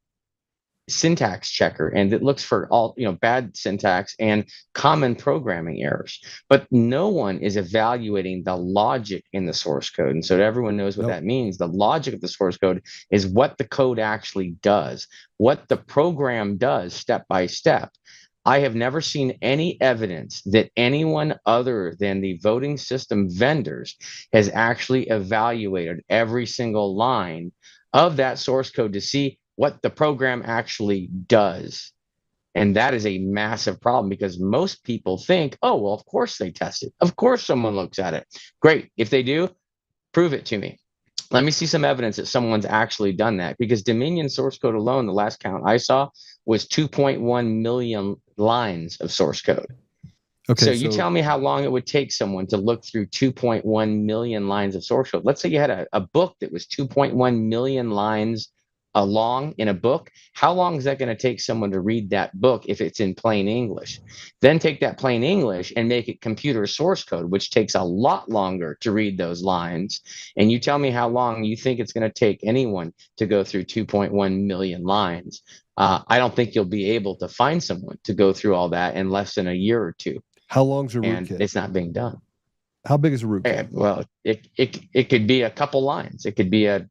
syntax checker, and it looks for all, bad syntax and common programming errors. But no one is evaluating the logic in the source code. And so everyone knows what Nope. that means. The logic of the source code is what the code actually does, what the program does step by step. I have never seen any evidence that anyone other than the voting system vendors has actually evaluated every single line of that source code to see what the program actually does. And that is a massive problem because most people think, oh, well, of course they test it. Of course someone looks at it. Great. If they do, prove it to me. Let me see some evidence that someone's actually done that, because Dominion source code alone, the last count I saw, was 2.1 million lines of source code. Okay, So you tell me how long it would take someone to look through 2.1 million lines of source code. Let's say you had a book that was 2.1 million lines long in a book. How long is that going to take someone to read that book if it's in plain English? Then take that plain English and make it computer source code, which takes a lot longer to read those lines. And you tell me how long you think it's going to take anyone to go through 2.1 million lines. I don't think you'll be able to find someone to go through all that in less than a year or two. how long's a And rootkit? it's not being done. How big is a rootkit? Well, it could be a couple lines. It could be it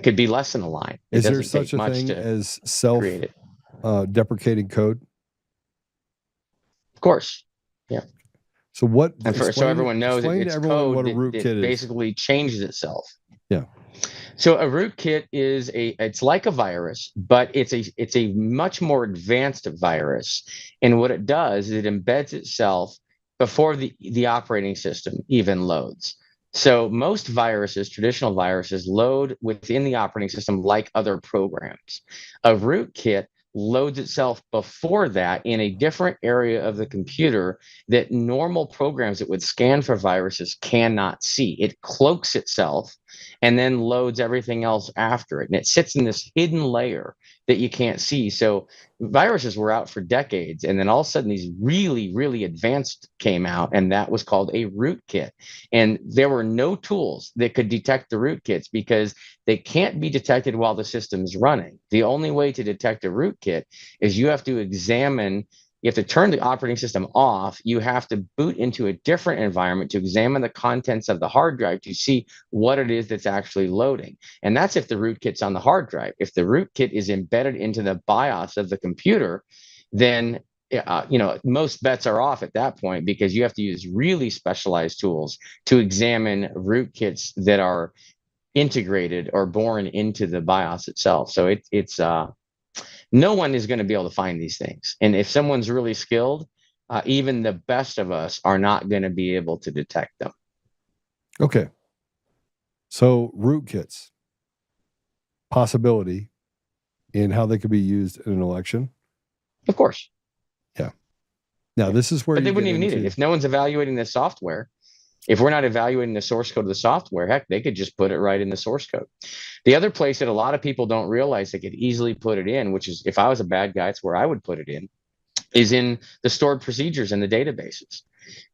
could be less than a line. Is there such a thing as self-deprecating code? Of course. Yeah. So what? And so everyone knows, it's code what a rootkit that is. basically changes itself. Yeah. So a rootkit is it's like a virus, but it's a much more advanced virus. And what it does is it embeds itself before the operating system even loads. So most viruses, traditional viruses, load within the operating system like other programs. A rootkit loads itself before that in a different area of the computer that normal programs that would scan for viruses cannot see. It cloaks itself and then loads everything else after it. And it sits in this hidden layer that you can't see. So viruses were out for decades. And then all of a sudden, these really, really advanced came out, and that was called a rootkit. And there were no tools that could detect the rootkits because they can't be detected while the system's running. The only way to detect a rootkit is you have to turn the operating system off. You have to boot into a different environment to examine the contents of the hard drive to see what it is that's actually loading. And that's if the rootkit's on the hard drive. If the rootkit is embedded into the BIOS of the computer, then most bets are off at that point, because you have to use really specialized tools to examine rootkits that are integrated or born into the BIOS itself. So it's no one is going to be able to find these things. And if someone's really skilled, even the best of us are not going to be able to detect them. Okay. So rootkits, possibility in how they could be used in an election. Of course. Yeah. Now this is where but they wouldn't even need it. If no one's evaluating the software, if we're not evaluating the source code of the software, heck, they could just put it right in the source code. The other place that a lot of people don't realize they could easily put it in, which is, if I was a bad guy, it's where I would put it in, is in the stored procedures in the databases.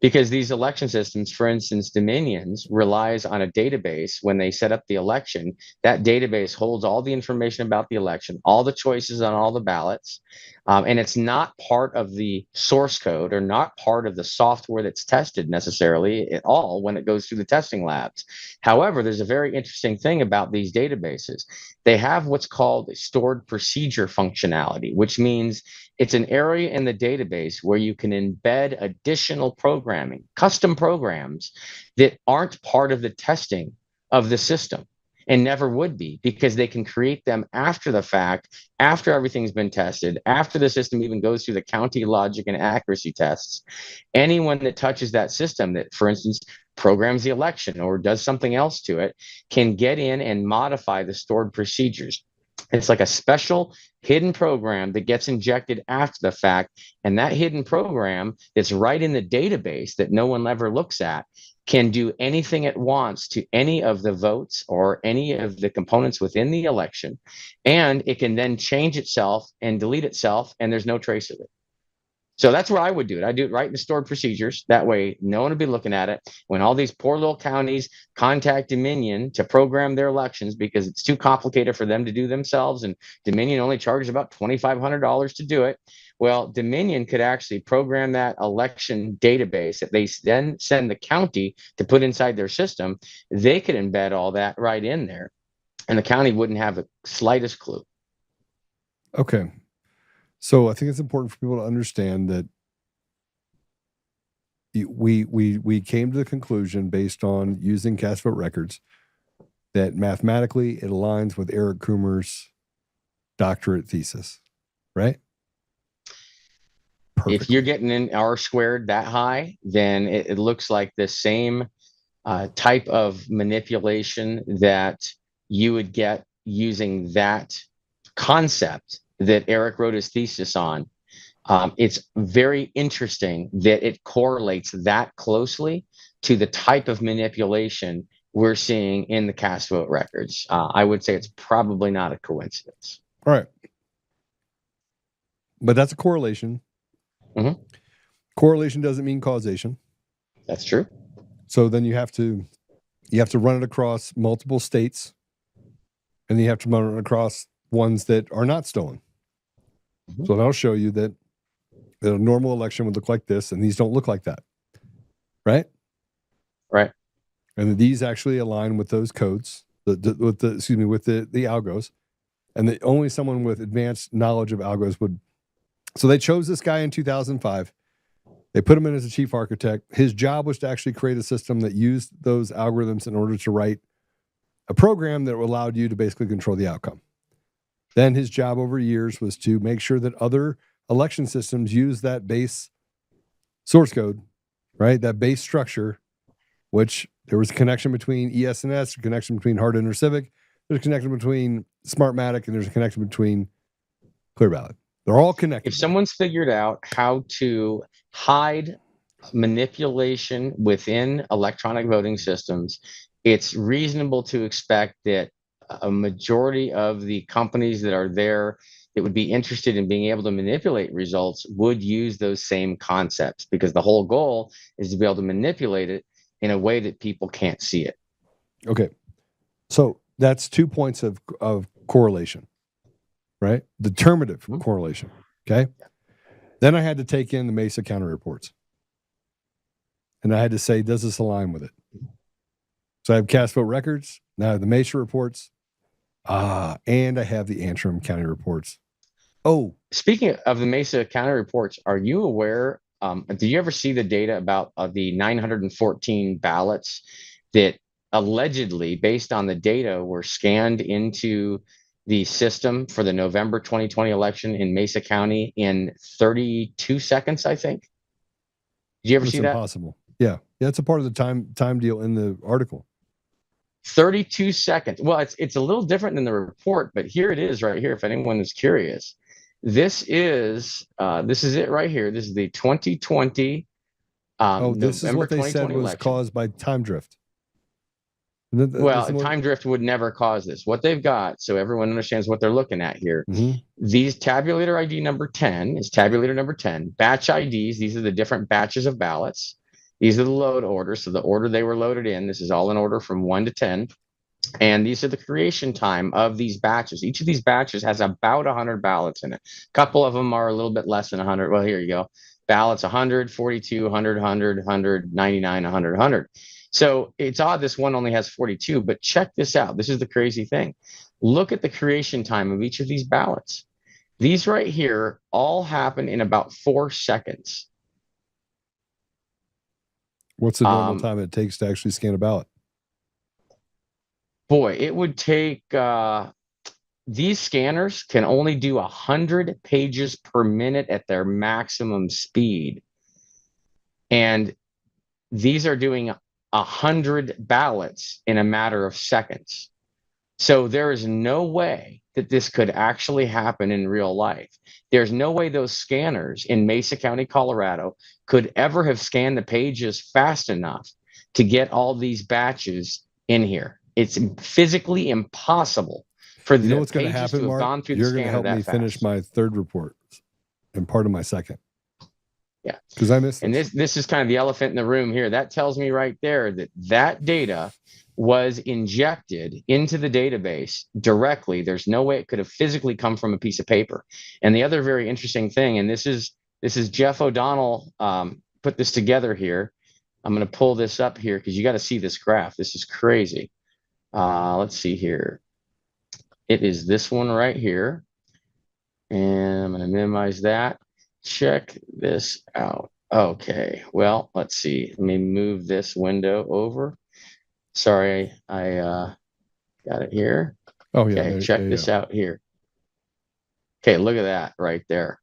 Because these election systems, for instance, Dominion's, relies on a database. When they set up the election, that database holds all the information about the election, all the choices on all the ballots, and it's not part of the source code or not part of the software that's tested necessarily at all when it goes through the testing labs. However, there's a very interesting thing about these databases. They have what's called a stored procedure functionality, which means it's an area in the database where you can embed additional programming, custom programs that aren't part of the testing of the system and never would be, because they can create them after the fact, after everything's been tested, after the system even goes through the county logic and accuracy tests. Anyone that touches that system that, for instance, programs the election or does something else to it can get in and modify the stored procedures. It's like a special hidden program that gets injected after the fact. And that hidden program that's right in the database that no one ever looks at can do anything it wants to any of the votes or any of the components within the election. And it can then change itself and delete itself, and there's no trace of it. So that's what I would do it. I do it right in the stored procedures. That way, no one would be looking at it. When all these poor little counties contact Dominion to program their elections because it's too complicated for them to do themselves, and Dominion only charges about $2,500 to do it. Well, Dominion could actually program that election database that they then send the county to put inside their system. They could embed all that right in there, and the county wouldn't have the slightest clue. Okay. So I think it's important for people to understand that we came to the conclusion based on using cast vote records that mathematically it aligns with Eric Coomer's doctorate thesis, right? Perfect. If you're getting in R squared that high, then it looks like the same type of manipulation that you would get using that concept that Eric wrote his thesis on. It's very interesting that it correlates that closely to the type of manipulation we're seeing in the cast vote records. I would say it's probably not a coincidence. All right. But that's a correlation. Mhm. Correlation doesn't mean causation. That's true. So then you have to run it across multiple states, and then you have to run it across ones that are not stolen. Mhm. So that'll show you that a normal election would look like this, and these don't look like that, right? Right. And that these actually align with those codes, with the algos, and that only someone with advanced knowledge of algos would. So they chose this guy in 2005. They put him in as a chief architect. His job was to actually create a system that used those algorithms in order to write a program that allowed you to basically control the outcome. Then his job over years was to make sure that other election systems use that base source code, right? That base structure, which there was a connection between ES&S, a connection between Hard Civic, there's a connection between Smartmatic, and there's a connection between Clear Ballot. They're all connected. If someone's figured out how to hide manipulation within electronic voting systems, it's reasonable to expect that a majority of the companies that are there that would be interested in being able to manipulate results would use those same concepts, because the whole goal is to be able to manipulate it in a way that people can't see it. Okay. So that's 2 points of correlation, right? Determinative correlation. Okay. Then I had to take in the Mesa County reports. And I had to say, does this align with it? So I have cast vote records. Now I have the Mesa reports. And I have the Antrim County reports. Oh, speaking of the Mesa County reports, are you aware? Did you ever see the data about the 914 ballots that allegedly, based on the data, were scanned into the system for the November 2020 election in Mesa County in 32 seconds, I think? Did you ever see that? Impossible. Yeah. It's a part of the time deal in the article. 32 seconds. Well, it's a little different than the report, but here it is right here. If anyone is curious, this is it right here. This is the 2020. This is what they said was election. Caused by time drift. Well, time drift would never cause this. What they've got, so everyone understands what they're looking at here. Mm-hmm. These tabulator ID number 10 is tabulator number 10. Batch IDs, these are the different batches of ballots. These are the load orders, so the order they were loaded in. This is all in order from 1 to 10. And these are the creation time of these batches. Each of these batches has about 100 ballots in it. A couple of them are a little bit less than 100. Well, here you go. Ballots 100, 42, 100, 100, 100, 99, 100, 100. So it's odd this one only has 42, but check this out. This is the crazy thing. Look at the creation time of each of these ballots. These right here all happen in about 4 seconds. What's the normal time it takes to actually scan a ballot? Boy, it would take, these scanners can only do 100 pages per minute at their maximum speed. And these are doing 100 ballots in a matter of seconds. So there is no way that this could actually happen in real life. There's no way those scanners in Mesa County, Colorado could ever have scanned the pages fast enough to get all these batches in here. It's physically impossible for the what's going to happen, have Mark? gone through You're the going to help me finish my third report and part of my second. Yeah. Because I missed And this is kind of the elephant in the room here. That tells me right there that data was injected into the database directly. There's no way it could have physically come from a piece of paper. And the other very interesting thing, and this is Jeff O'Donnell put this together here. I'm going to pull this up here because you got to see this graph. This is crazy. Let's see here. It is this one right here. And I'm going to minimize that. Check this out. Okay, well, let's see. Let me move this window over. Sorry, I got it here. Oh, yeah. Okay, check this out here. Okay, look at that right there.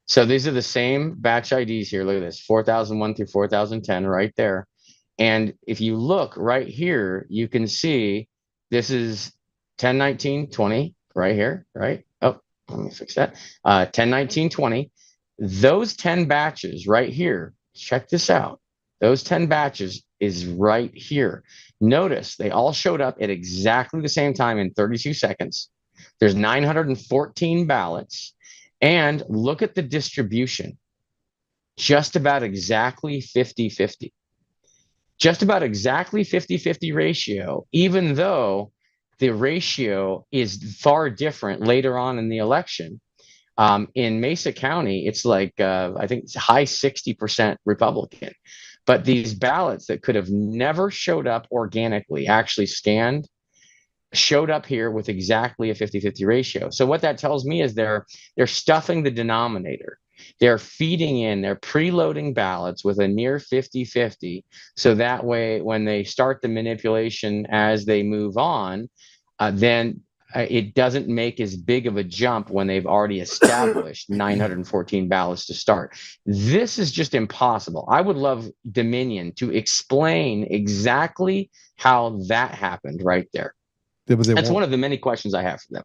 So these are the same batch IDs here. Look at this, 4001 through 4010 right there. And if you look right here, you can see this is 10/19/20 right here, right? Oh, let me fix that. 10/19/20. Those 10 batches right here, check this out. Those 10 batches is right here. Notice they all showed up at exactly the same time in 32 seconds. There's 914 ballots. And look at the distribution. Just about exactly 50-50. Just about exactly 50-50 ratio, even though the ratio is far different later on in the election. In Mesa County, it's like, I think it's high 60% Republican. But these ballots that could have never showed up organically, actually scanned, showed up here with exactly a 50-50 ratio. So what that tells me is they're stuffing the denominator. They're feeding in, they're preloading ballots with a near 50-50. So that way, when they start the manipulation as they move on, then it doesn't make as big of a jump when they've already established 914 ballots to start. This is just impossible. I would love Dominion to explain exactly how that happened right there. Yeah, but that's one of the many questions I have for them.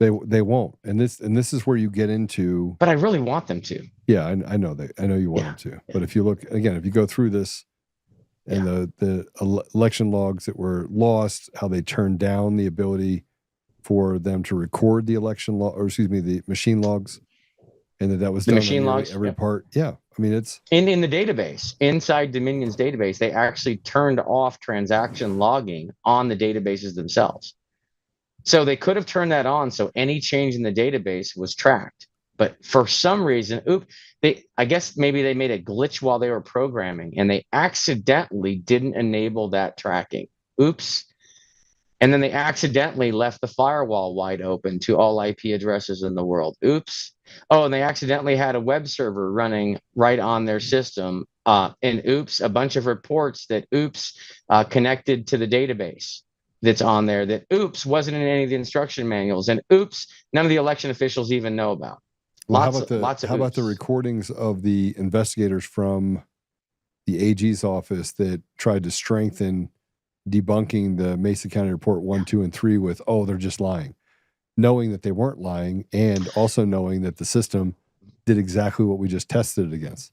They won't, and this is where you get into. But I really want them to. Yeah, I know that. I know you want them to. Yeah. But if you look again, if you go through this, and the election logs that were lost, how they turned down the ability for them to record the election log, or excuse me, the machine logs, and that was the done machine logs every part. Yeah, I mean it's in the database, inside Dominion's database, they actually turned off transaction logging on the databases themselves. So they could have turned that on so any change in the database was tracked. But for some reason, I guess maybe they made a glitch while they were programming and they accidentally didn't enable that tracking. Oops. And then they accidentally left the firewall wide open to all IP addresses in the world. Oops. Oh, and they accidentally had a web server running right on their system. And oops, a bunch of reports that connected to the database that's on there that oops wasn't in any of the instruction manuals, and oops, none of the election officials even know about. Well, how about the recordings of the investigators from the AG's office that tried to strengthen debunking the Mesa County Report 1, 2, and 3 with, oh, they're just lying, knowing that they weren't lying, and also knowing that the system did exactly what we just tested it against.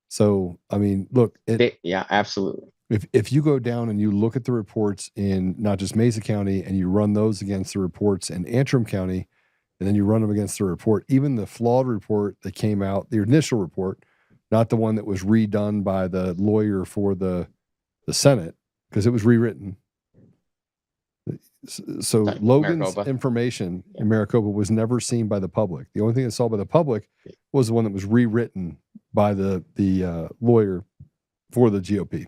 So, I mean, look, yeah, absolutely. If you go down and you look at the reports in not just Mesa County and you run those against the reports in Antrim County, and then you run them against the report, even the flawed report that came out, the initial report, not the one that was redone by the lawyer for the Senate, because it was rewritten. So Logan's information in Maricopa was never seen by the public. The only thing that's saw by the public was the one that was rewritten by the lawyer for the GOP.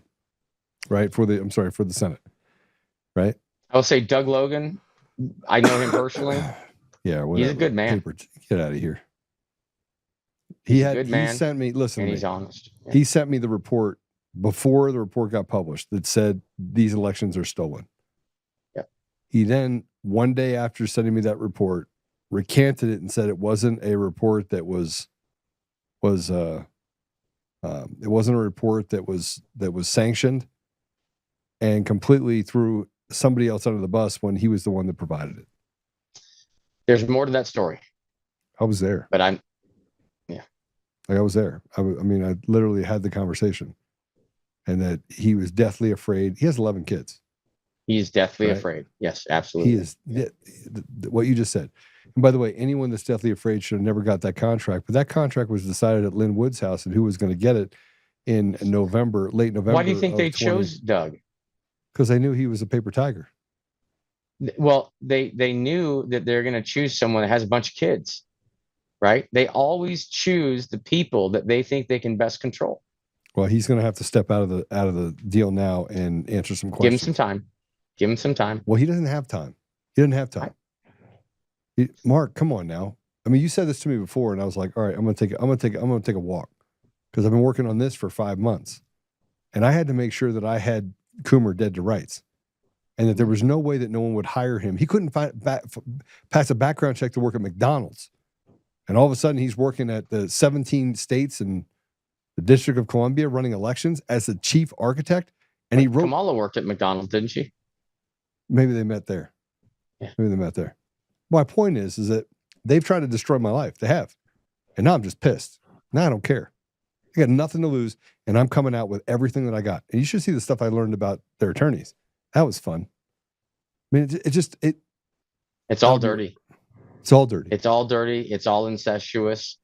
Right, for the Senate, right? I'll say Doug Logan. I know him personally. Yeah, whatever. He's a good man. Get out of here. He sent me. Listen, and he's honest. Yeah. He sent me the report before the report got published that said these elections are stolen. Yeah. He then, one day after sending me that report, recanted it and said it wasn't a report that was it wasn't a report that was sanctioned, and completely threw somebody else under the bus when he was the one that provided it. There's more to that story. I was there. But I was there. I mean, I literally had the conversation, and that he was deathly afraid. He has 11 kids. He's deathly afraid. Yes, absolutely. He is what you just said. And by the way, anyone that's deathly afraid should have never got that contract. But that contract was decided at Lynn Wood's house, and who was going to get it in November, late November. Why do you think they chose Doug? Because they knew he was a paper tiger. Well, they knew that they're going to choose someone that has a bunch of kids, right? They always choose the people that they think they can best control. Well, he's going to have to step out of the deal now and answer some questions. Give him some time. Give him some time. Well, he doesn't have time. He doesn't have time. Mark, come on now. I mean, you said this to me before, and I was like, all right, I'm going to take a walk because I've been working on this for 5 months, and I had to make sure that I had Coomer dead to rights, and that there was no way that no one would hire him. He couldn't pass a background check to work at McDonald's, and all of a sudden he's working at the 17 states and the District of Columbia running elections as the chief architect. And he wrote. Kamala worked at McDonald's, didn't she? Maybe they met there. Yeah. Maybe they met there. My point is that they've tried to destroy my life. They have. And now I'm just pissed. Now I don't care. I got nothing to lose, and I'm coming out with everything that I got. And you should see the stuff I learned about their attorneys. That was fun. I mean, it's all dirty. It's all dirty. It's all dirty. It's all incestuous.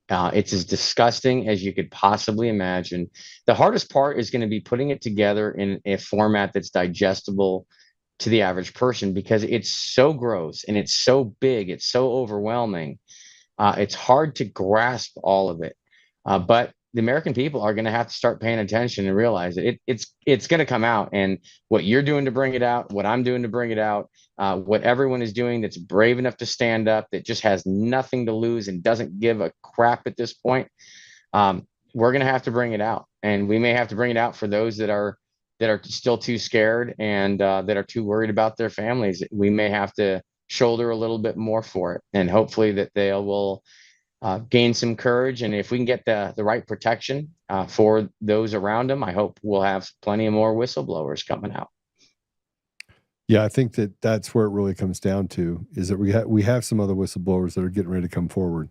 It's as disgusting as you could possibly imagine. The hardest part is going to be putting it together in a format that's digestible to the average person, because it's so gross and it's so big, it's so overwhelming. It's hard to grasp all of it. But the American people are going to have to start paying attention and realize that it's going to come out. And what you're doing to bring it out, what I'm doing to bring it out, what everyone is doing that's brave enough to stand up, that just has nothing to lose and doesn't give a crap at this point, we're going to have to bring it out. And we may have to bring it out for those that are still too scared and that are too worried about their families. We may have to shoulder a little bit more for it, and hopefully that they will gain some courage. And if we can get the right protection for those around them, I hope we'll have plenty of more whistleblowers coming out. Yeah, I think that's where it really comes down to, is that we have some other whistleblowers that are getting ready to come forward,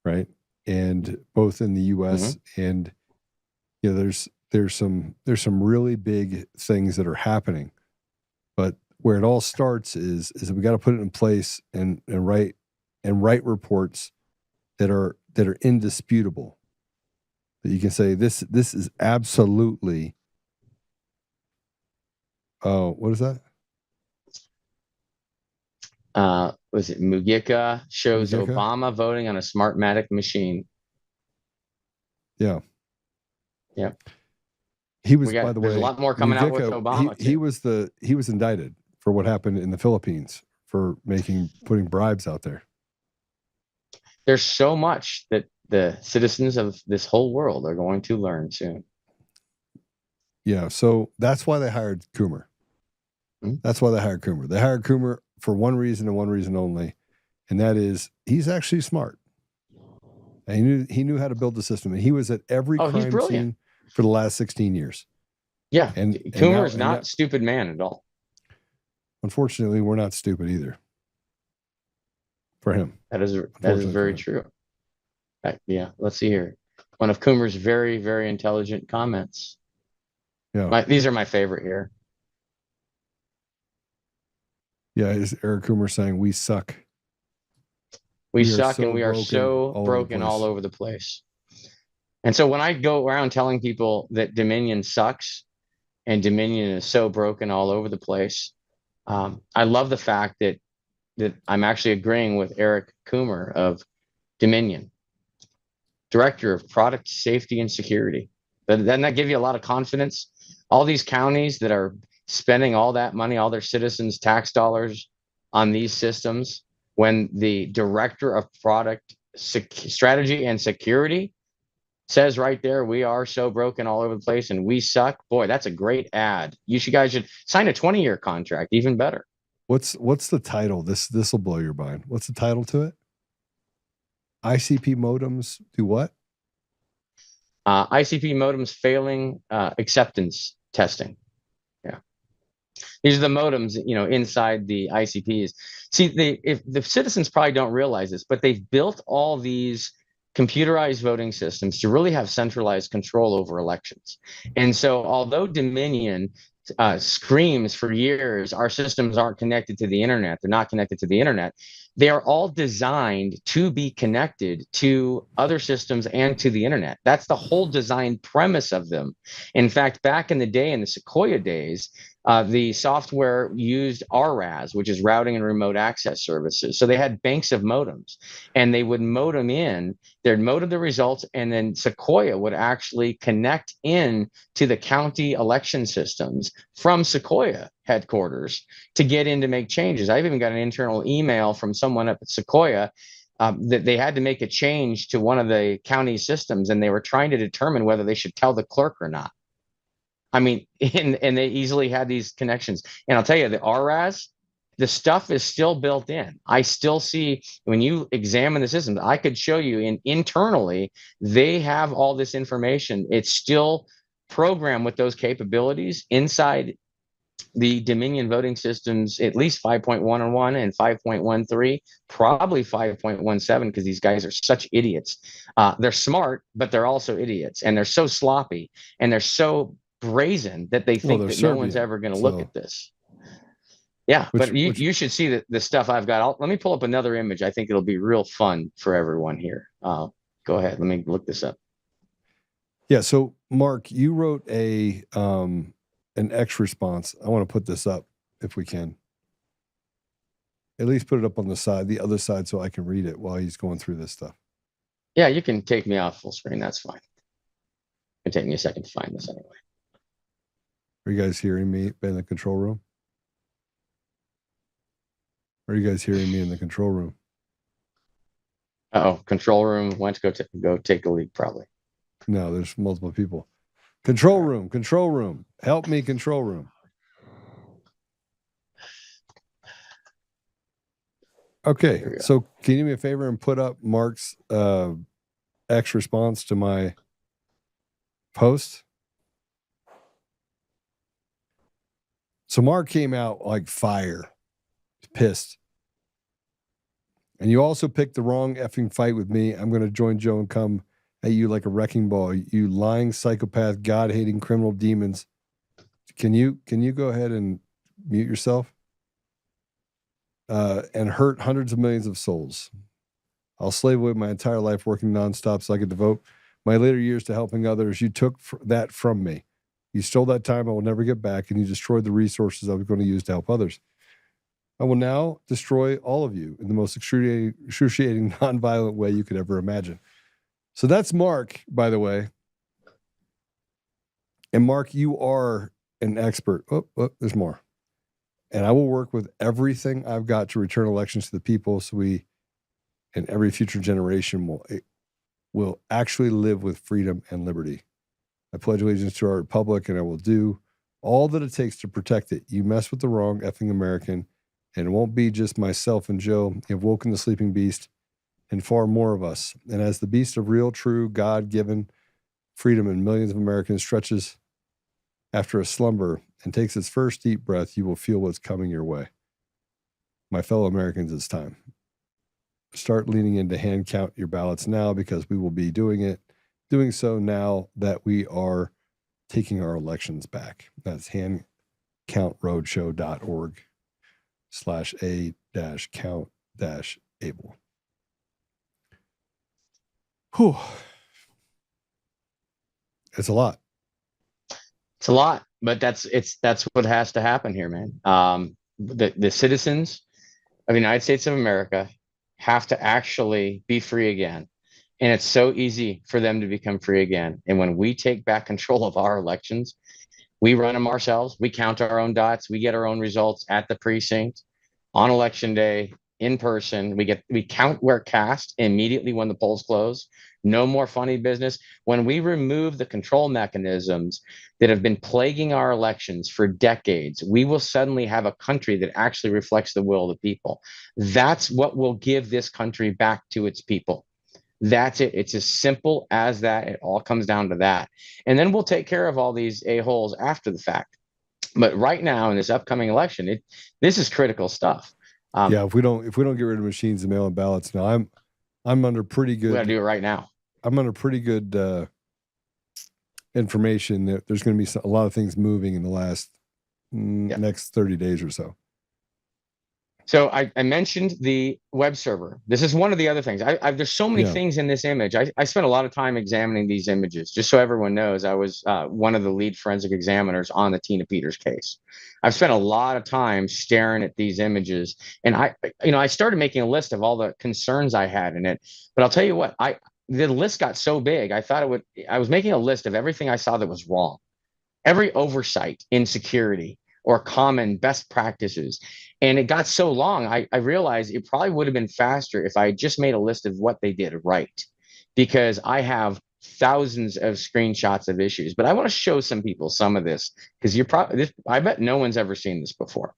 right? And both in the U.S. and there's some really big things that are happening, but where it all starts is that we got to put it in place and write reports that are indisputable, that you can say this is absolutely. Oh, what is that? Was it Mugica shows Obama voting on a Smartmatic machine? Yeah. Yeah. He was, by the way, there's a lot more coming out with Obama. He was indicted for what happened in the Philippines for putting bribes out there. There's so much that the citizens of this whole world are going to learn soon. Yeah, so that's why they hired Coomer. That's why they hired Coomer. They hired Coomer for one reason and one reason only, and that is he's actually smart. And he knew how to build the system, and he was at every crime scene for the last 16 years. Yeah, and Coomer is not a stupid man at all. Unfortunately, we're not stupid either. For him, that is very true. Yeah, let's see here. One of Coomer's very, very intelligent comments. Yeah, these are my favorite here. Yeah, is Eric Coomer saying we suck? We suck, and we are so broken all over the place. And so when I go around telling people that Dominion sucks and Dominion is so broken all over the place, I love the fact that I'm actually agreeing with Eric Coomer of Dominion, Director of Product Safety and Security. But doesn't that give you a lot of confidence? All these counties that are spending all that money, all their citizens' tax dollars on these systems, when the Director of Product Strategy and Security says right there, we are so broken all over the place and we suck. Boy, that's a great ad. You guys should sign a 20-year contract, even better. What's the title? This will blow your mind. What's the title to it? ICP modems do what? ICP modems failing acceptance testing. Yeah, these are the modems, inside the ICPs. See, if the citizens probably don't realize this, but they've built all these computerized voting systems to really have centralized control over elections. And so, although Dominion screams for years, our systems aren't connected to the internet, they're not connected to the internet, They are all designed to be connected to other systems and to the internet. That's the whole design premise of them. In fact, back in the day, in the Sequoia days, the software used RAS, which is routing and remote access services. So they had banks of modems, and they would modem in, they'd modem the results, and then Sequoia would actually connect in to the county election systems from Sequoia headquarters to get in to make changes. I've even got an internal email from someone up at Sequoia that they had to make a change to one of the county systems, and they were trying to determine whether they should tell the clerk or not. I mean, and they easily had these connections. And I'll tell you, the RAS, the stuff is still built in. I still see when you examine the systems, I could show you internally, they have all this information. It's still programmed with those capabilities inside the Dominion voting systems, at least 5.1 and 5.13, probably 5.17, because these guys are such idiots. They're smart, but they're also idiots, and they're so sloppy, and they're so brazen that they think that no one's ever going to look at this. Yeah, but you should see the stuff I've got. Let me pull up another image. I think it'll be real fun for everyone here. Go ahead. Let me look this up. Yeah. So, Mark, you wrote an X response. I want to put this up if we can. At least put it up on the other side, so I can read it while he's going through this stuff. Yeah, you can take me off full screen. That's fine. It'll take me a second to find this anyway. Are you guys hearing me in the control room? Are you guys hearing me in the control room? Control room went to go take a leak, probably. No, there's multiple people. Control room. Help me, control room. Okay, so can you do me a favor and put up Mark's X response to my post? So Mark came out like fire, pissed. And you also picked the wrong effing fight with me. I'm going to join Joe and come at you like a wrecking ball. You lying psychopath, God-hating criminal demons. Can you go ahead and mute yourself? And hurt hundreds of millions of souls. I'll slave away my entire life working nonstop so I could devote my later years to helping others. You took that from me. You stole that time I will never get back, and you destroyed the resources I was going to use to help others. I will now destroy all of you in the most excruciating, nonviolent way you could ever imagine. So that's Mark, by the way. And Mark, you are an expert. Oh, there's more. And I will work with everything I've got to return elections to the people so we and every future generation will actually live with freedom and liberty. I pledge allegiance to our republic, and I will do all that it takes to protect it. You mess with the wrong effing American, and it won't be just myself and Joe. You've woken the sleeping beast and far more of us. And as the beast of real, true, God-given freedom in millions of Americans stretches after a slumber and takes its first deep breath, you will feel what's coming your way. My fellow Americans, it's time. Start leaning in to hand count your ballots now, because we will be doing so now that we are taking our elections back. That's handcountroadshow.org/a-count-able. Whew. It's a lot. It's a lot, but that's what has to happen here, man. The citizens of the United States of America have to actually be free again. And it's so easy for them to become free again. And when we take back control of our elections, we run them ourselves. We count our own dots. We get our own results at the precinct on election day in person. We count where cast immediately when the polls close. No more funny business. When we remove the control mechanisms that have been plaguing our elections for decades, we will suddenly have a country that actually reflects the will of the people. That's what will give this country back to its people. That's it. It's as simple as that. It all comes down to that. And then we'll take care of all these a-holes after the fact. But right now in this upcoming election, this is critical stuff. If we don't get rid of machines and mail-in ballots now, I'm under pretty good. We got to do it right now. I'm under pretty good information that there's going to be a lot of things moving in the last next 30 days or so. So I mentioned the web server. This is one of the other things. There's so many Yeah. things in this image. I spent a lot of time examining these images. Just so everyone knows, I was one of the lead forensic examiners on the Tina Peters case. I've spent a lot of time staring at these images, and I started making a list of all the concerns I had in it. But I'll tell you what, the list got so big. I was making a list of everything I saw that was wrong, every oversight in security or common best practices. And it got so long, I realized it probably would have been faster if I just made a list of what they did right, because I have thousands of screenshots of issues. But I want to show some people some of this, because I bet no one's ever seen this before.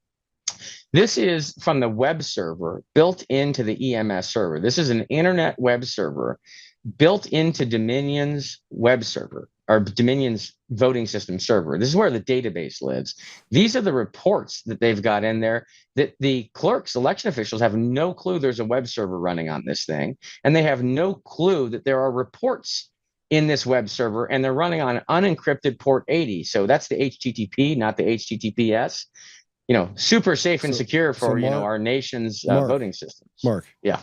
This is from the web server built into the EMS server. This is an internet web server built into Dominion's web server, or Dominion's voting system server. This is where the database lives. These are the reports that they've got in there that the clerks, election officials, have no clue there's a web server running on this thing. And they have no clue that there are reports in this web server, and they're running on unencrypted port 80. So that's the HTTP, not the HTTPS. Super safe and secure for Mark, our nation's Mark, voting systems. Mark, yeah,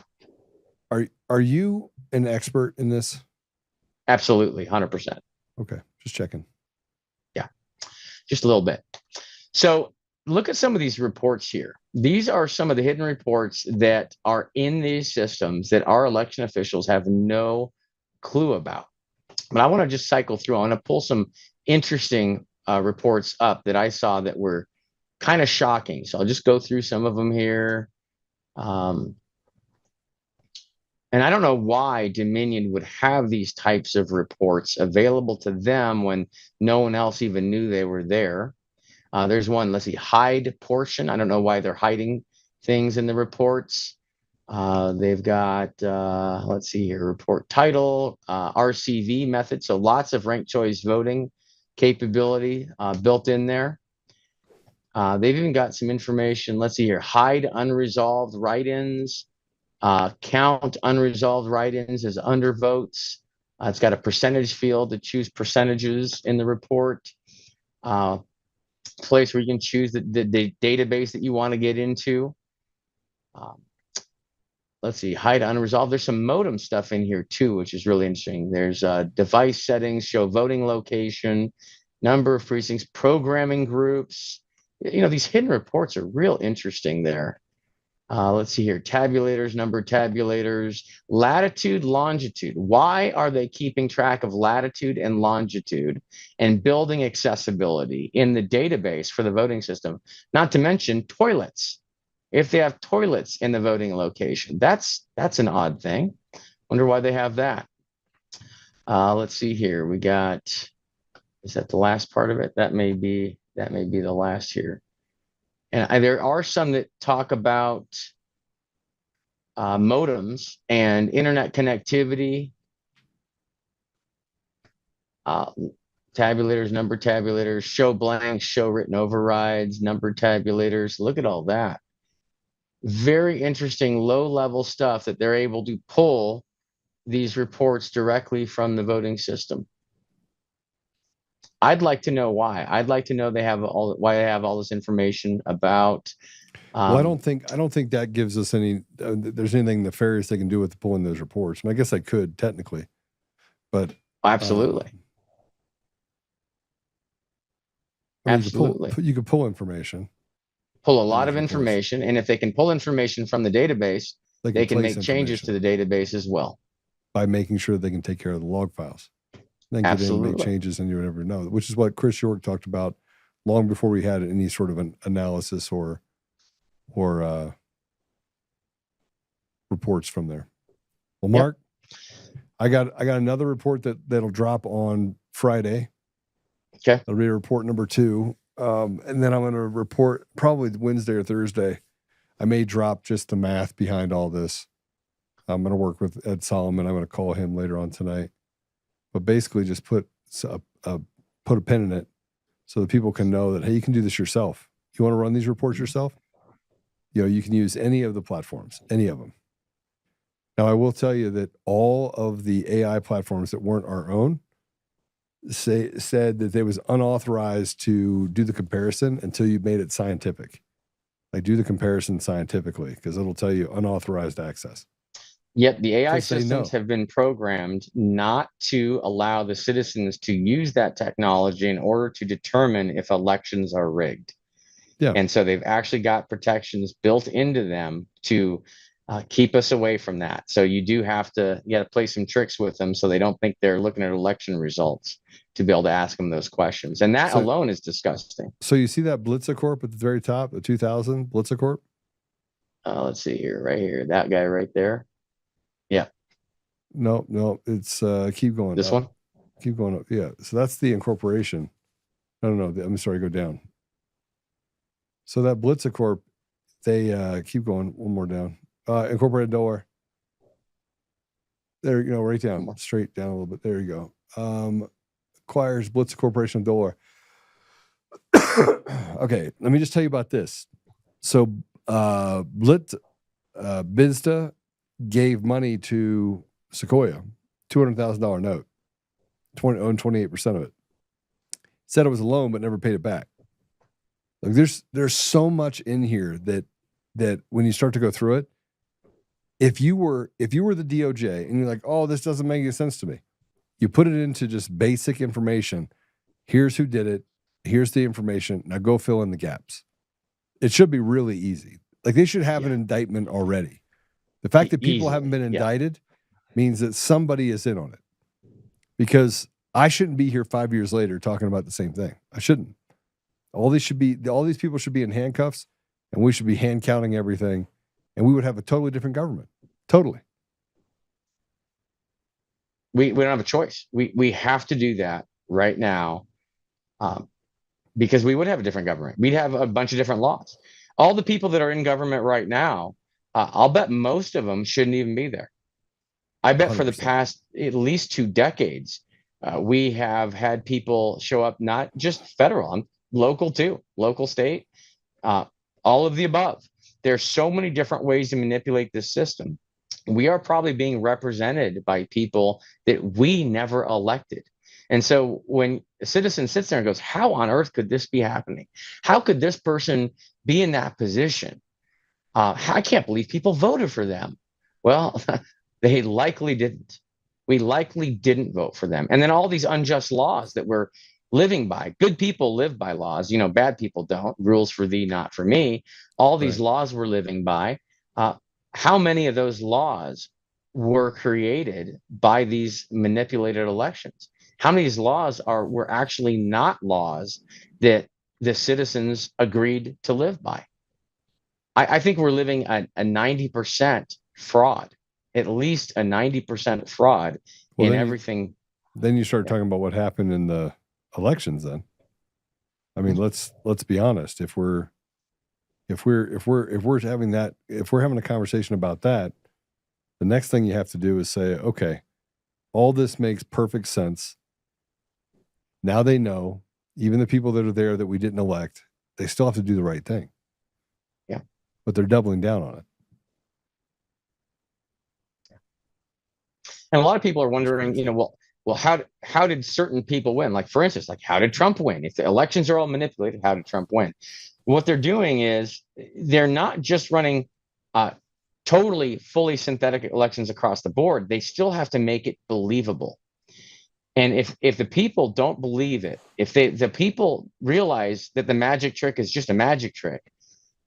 are you an expert in this? absolutely, 100%. Okay, just checking. Yeah, just a little bit. So look at some of these reports here. These are some of the hidden reports that are in these systems that our election officials have no clue about. But I want to just cycle through. I want to pull some interesting reports up that I saw that were kind of shocking. So I'll just go through some of them here. And I don't know why Dominion would have these types of reports available to them when no one else even knew they were there. There's one, let's see, hide portion. I don't know why they're hiding things in the reports. They've got, let's see here, report title, RCV method. So lots of ranked choice voting capability built in there. They've even got some information. Let's see here, hide unresolved write-ins. Count unresolved write-ins as undervotes. It's got a percentage field to choose percentages in the report. Place where you can choose the database that you want to get into. Let's see, hide unresolved. There's some modem stuff in here too, which is really interesting. There's device settings, show voting location, number of precincts, programming groups. These hidden reports are real interesting there. Let's see here, tabulators, number tabulators, latitude, longitude. Why are they keeping track of latitude and longitude and building accessibility in the database for the voting system? Not to mention toilets. If they have toilets in the voting location, that's an odd thing. Wonder why they have that. Let's see here. We got, is that the last part of it? That may be the last here. And there are some that talk about modems and internet connectivity, tabulators, number tabulators, show blanks, show written overrides, number tabulators. Look at all that. Very interesting low-level stuff that they're able to pull these reports directly from the voting system. I'd like to know why. I'd like to know why they have all this information about. Well, I don't think that gives us any. There's anything nefarious they can do with pulling those reports. I mean, I guess I could technically, but absolutely, absolutely, you could pull information. Pull a lot of information, and if they can pull information from the database, they can make changes to the database as well. By making sure they can take care of the log files. Then get in and make changes, and you would never know. Which is what Chris York talked about long before we had any sort of an analysis or reports from there. Well, Mark, I got another report that'll drop on Friday. Okay. That'll be report number 2. And then I'm going to report probably Wednesday or Thursday. I may drop just the math behind all this. I'm going to work with Ed Solomon. I'm going to call him later on tonight. But basically just put a pin in it so that people can know that, hey, you can do this yourself. You want to run these reports yourself? You can use any of the platforms, any of them. Now, I will tell you that all of the AI platforms that weren't our own said that it was unauthorized to do the comparison until you made it scientific. Like, do the comparison scientifically, because it'll tell you unauthorized access. Yep, the AI Just say systems no. have been programmed not to allow the citizens to use that technology in order to determine if elections are rigged. Yeah. And so they've actually got protections built into them to keep us away from that. So you do have to play some tricks with them so they don't think they're looking at election results to be able to ask them those questions. And that alone is disgusting. So you see that Blitzacorp at the very top, the 2000 Blitzacorp? Let's see here, right here, that guy right there. Yeah. No, it's keep going. This up. one? Keep going up. Yeah. So that's the incorporation. No. I'm sorry, go down. So that Blitzacorp, they keep going one more down. Incorporated Delaware. There, right down, straight down a little bit. There you go. Acquires Blitz Corporation of Delaware. Okay, let me just tell you about this. So Blitz Bizta gave money to Sequoia, $200,000 note, owned 28% of it. Said it was a loan, but never paid it back. Like there's so much in here that when you start to go through it, if you were the DOJ and you're like, oh, this doesn't make any sense to me, you put it into just basic information. Here's who did it. Here's the information. Now go fill in the gaps. It should be really easy. Like they should have an indictment already. The fact that people haven't been indicted means that somebody is in on it. Because I shouldn't be here 5 years later talking about the same thing. I shouldn't. All these people should be in handcuffs, and we should be hand counting everything, and we would have a totally different government. Totally. We don't have a choice. We have to do that right now, because we would have a different government. We'd have a bunch of different laws. All the people that are in government right now, I'll bet most of them shouldn't even be there. I bet 100%. For the past at least 2 decades, we have had people show up, not just federal, local too, local, state, all of the above. There's so many different ways to manipulate this system. We are probably being represented by people that we never elected. And so when a citizen sits there and goes, how on earth could this be happening? How could this person be in that position? I can't believe people voted for them. Well, they likely didn't. We likely didn't vote for them. And then all these unjust laws that we're living by. Good people live by laws. Bad people don't. Rules for thee, not for me. All these laws we're living by. How many of those laws were created by these manipulated elections? How many of these laws were actually not laws that the citizens agreed to live by? I think we're living a 90% fraud, at least a 90% fraud in everything. Then you start talking about what happened in the elections. Then, I mean, let's be honest. If we're having a conversation about that, the next thing you have to do is say, okay, all this makes perfect sense. Now they know, even the people that are there that we didn't elect, they still have to do the right thing. Yeah. But they're doubling down on it. And a lot of people are wondering, well, how did certain people win? Like, for instance, how did Trump win? If the elections are all manipulated, how did Trump win? What they're doing is they're not just running totally fully synthetic elections across the board. They still have to make it believable. And if the people don't believe it, if the people realize that the magic trick is just a magic trick,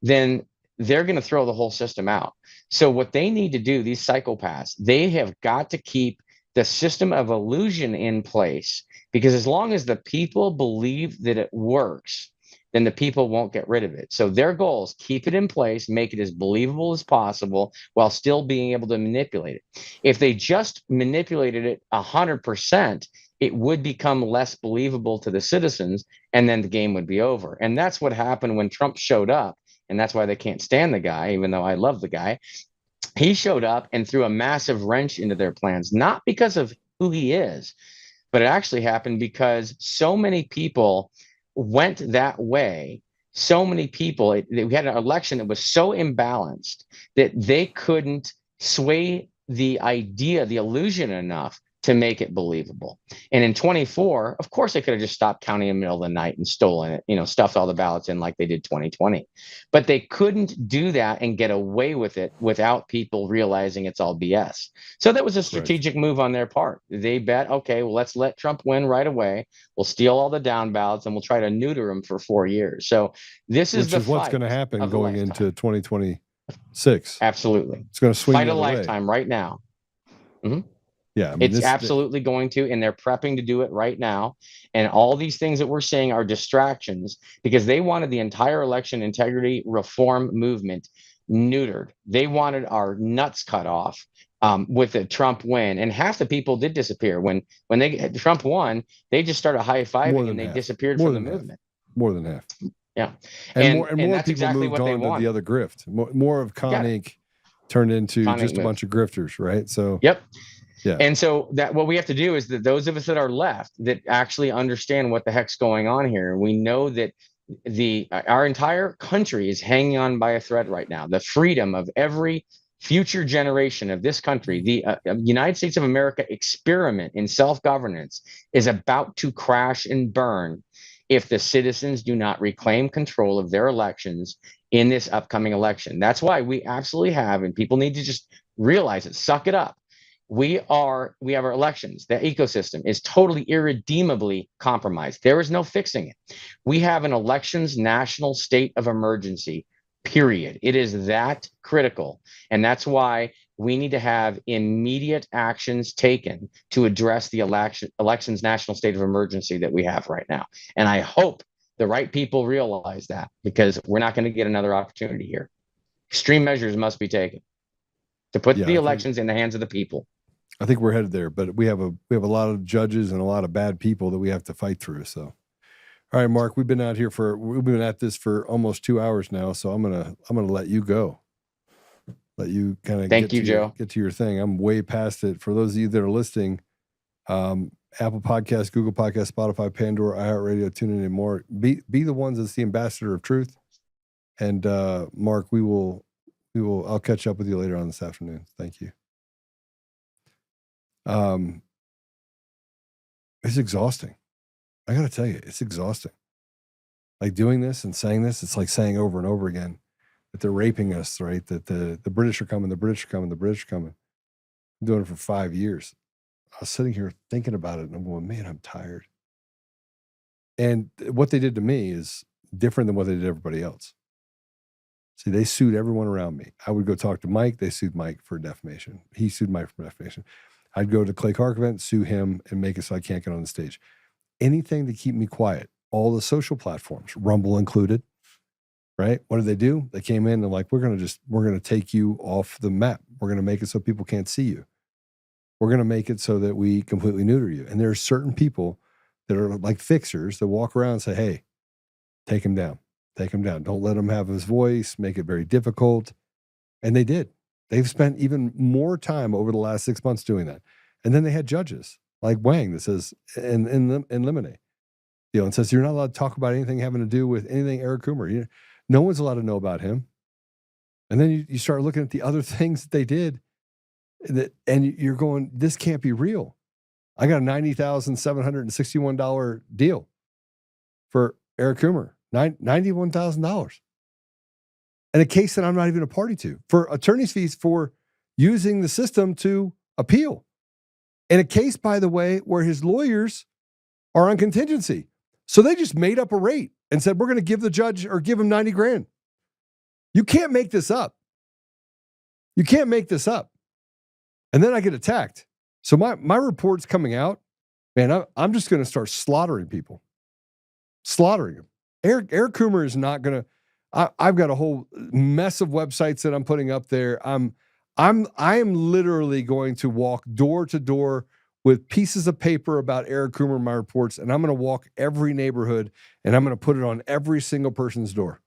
then they're going to throw the whole system out. So what they need to do, these psychopaths, they have got to keep the system of illusion in place, because as long as the people believe that it works, then the people won't get rid of it. So their goal is keep it in place, make it as believable as possible while still being able to manipulate it. If they just manipulated it 100%, it would become less believable to the citizens, and then the game would be over. And that's what happened when Trump showed up. And that's why they can't stand the guy, even though I love the guy. He showed up and threw a massive wrench into their plans, not because of who he is, but it actually happened because so many people went that way. So many people, we had an election that was so imbalanced that they couldn't sway the idea, the illusion enough to make it believable. And in 24, of course, they could have just stopped counting in the middle of the night and stolen it, stuffed all the ballots in like they did 2020. But they couldn't do that and get away with it without people realizing it's all BS. So that was a strategic move on their part. They bet, okay, well, let's let Trump win right away. We'll steal all the down ballots and we'll try to neuter him for 4 years. So this is what's going to happen going into 2026. Absolutely. It's going to swing fight the a other lifetime way. right now. Mm-hmm. Yeah, it's absolutely going to, and they're prepping to do it right now. And all these things that we're seeing are distractions because they wanted the entire election integrity reform movement neutered. They wanted our nuts cut off with the Trump win, and half the people did disappear when Trump won. They just started high-fiving and they disappeared from the movement. More than half. Yeah, and more that's people exactly moved what they on to wanted. the other grift. More of Con Inc. turned into just a bunch of grifters, right? So yep. Yeah. And so that what we have to do is that those of us that are left that actually understand what the heck's going on here, we know that our entire country is hanging on by a thread right now. The freedom of every future generation of this country, the United States of America experiment in self-governance is about to crash and burn if the citizens do not reclaim control of their elections in this upcoming election. That's why we absolutely have, and people need to just realize it, suck it up. We have our elections. The ecosystem is totally irredeemably compromised. There is no fixing it. We have an elections national state of emergency, period. It is that critical. And that's why we need to have immediate actions taken to address the elections national state of emergency that we have right now. And I hope the right people realize that, because we're not going to get another opportunity here. Extreme measures must be taken to put the elections in the hands of the people. I think we're headed there, but we have a lot of judges and a lot of bad people that we have to fight through. So, all right, Mark, we've been at this for almost 2 hours now. So I'm gonna let you go. Let you kind of get to your thing. I'm way past it. For those of you that are listening, Apple Podcasts, Google Podcasts, Spotify, Pandora, iHeartRadio, TuneIn, and more. Be the ones that's the ambassador of truth. And Mark, I'll catch up with you later on this afternoon. Thank you. It's exhausting. I got to tell you, it's exhausting. Like doing this and saying this, it's like saying over and over again that they're raping us, right? That the British are coming, the British are coming, the British are coming. I'm doing it for 5 years. I was sitting here thinking about it and I'm going, man, I'm tired. And what they did to me is different than what they did to everybody else. See, they sued everyone around me. I would go talk to Mike. They sued Mike for defamation. He sued Mike for defamation. I'd go to Clay Clark event, sue him, and make it so I can't get on the stage. Anything to keep me quiet. All the social platforms, Rumble included, right? What did they do? They came in and like, we're going to take you off the map. We're going to make it so people can't see you. We're going to make it so that we completely neuter you. And there are certain people that are like fixers that walk around and say, hey, take him down. Take him down. Don't let him have his voice. Make it very difficult. And they did. They've spent even more time over the last 6 months doing that. And then they had judges like Wang that says, in limine, and says, you're not allowed to talk about anything having to do with anything Eric Coomer. No one's allowed to know about him. And then you start looking at the other things that they did and you're going, this can't be real. I got a $90,761 deal for Eric Coomer, $91,000. And a case that I'm not even a party to, for attorney's fees for using the system to appeal. And a case, by the way, where his lawyers are on contingency. So they just made up a rate and said, we're going to give the judge or give him 90 grand. You can't make this up. You can't make this up. And then I get attacked. So my report's coming out, man, I'm just going to start slaughtering people. Slaughtering them. Eric Coomer is not going to, I've got a whole mess of websites that I'm putting up there. I am literally going to walk door to door with pieces of paper about Eric Coomer in my reports, and I'm going to walk every neighborhood, and I'm going to put it on every single person's door.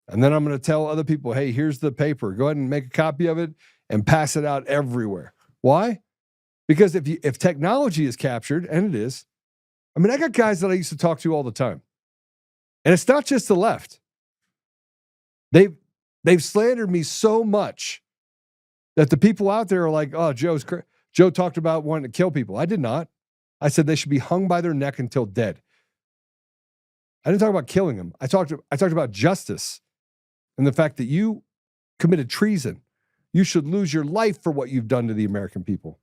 And then I'm going to tell other people, hey, here's the paper. Go ahead and make a copy of it and pass it out everywhere. Why? Because if technology is captured, and it is, I mean, I got guys that I used to talk to all the time. And it's not just the left. They've slandered me so much that the people out there are like, oh, Joe's Joe talked about wanting to kill people. I did not. I said they should be hung by their neck until dead. I didn't talk about killing them. I talked about justice and the fact that you committed treason. You should lose your life for what you've done to the American people.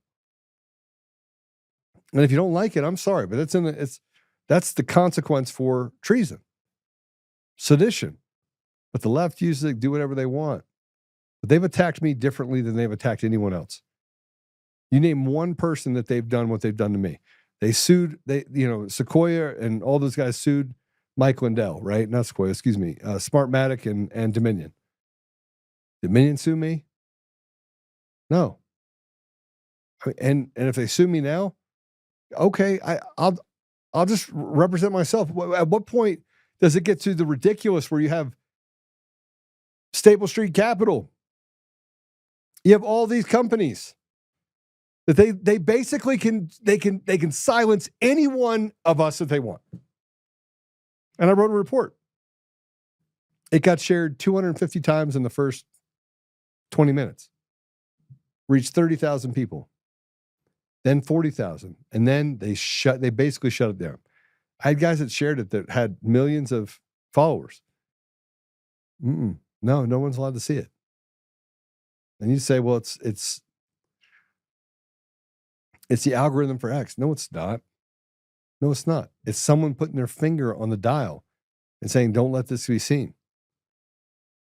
And if you don't like it, I'm sorry, but that's the consequence for treason. Sedition. But the left usually do whatever they want. But they've attacked me differently than they've attacked anyone else. You name one person that they've done what they've done to me. They sued, Sequoia and all those guys sued Mike Lindell, right? Not Sequoia, excuse me. Smartmatic and Dominion. Did Dominion sue me? No. And if they sue me now, okay, I'll just represent myself. At what point does it get to the ridiculous where you have Staple Street Capital? You have all these companies that they basically can silence any one of us that they want. And I wrote a report. It got shared 250 times in the first 20 minutes. Reached 30,000 people. Then 40,000. And then they basically shut it down. I had guys that shared it that had millions of followers. No one's allowed to see it. And you say, well, it's the algorithm for X. No, it's not. No, it's not. It's someone putting their finger on the dial and saying, don't let this be seen.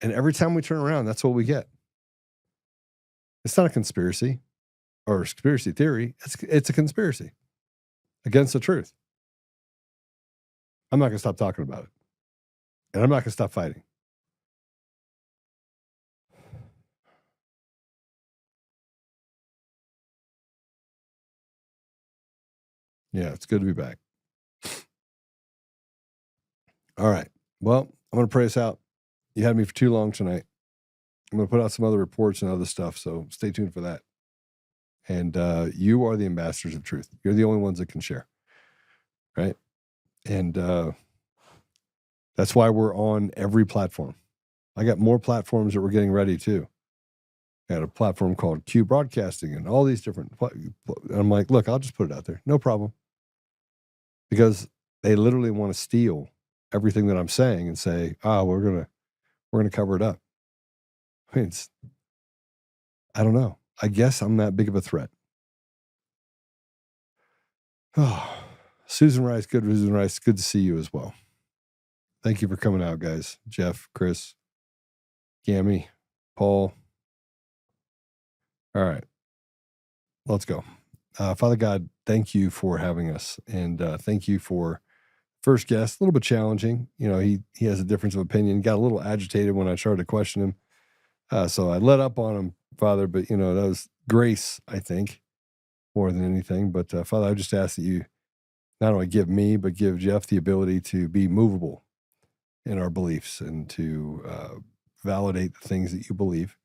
And every time we turn around, that's what we get. It's not a conspiracy or a conspiracy theory. It's a conspiracy against the truth. I'm not going to stop talking about it. And I'm not going to stop fighting. Yeah, it's good to be back. All right. Well, I'm going to pray us out. You had me for too long tonight. I'm going to put out some other reports and other stuff, so stay tuned for that. And you are the ambassadors of truth. You're the only ones that can share, right? And that's why we're on every platform. I got more platforms that we're getting ready too. I had a platform called Q Broadcasting and all these different. And I'm like, look, I'll just put it out there, no problem, because they literally want to steal everything that I'm saying and say, we're gonna cover it up. I mean, I don't know. I guess I'm that big of a threat. Oh, Susan Rice, good to see you as well. Thank you for coming out, guys. Jeff, Chris, Gammy, Paul. All right, let's go. Father God, thank you for having us, and thank you for first guest. A little bit challenging. He has a difference of opinion. Got a little agitated when I started to question him. So I let up on him, Father, but that was grace, I think, more than anything. But Father, I just ask that you not only give me, but give Jeff the ability to be movable in our beliefs and to validate the things that you believe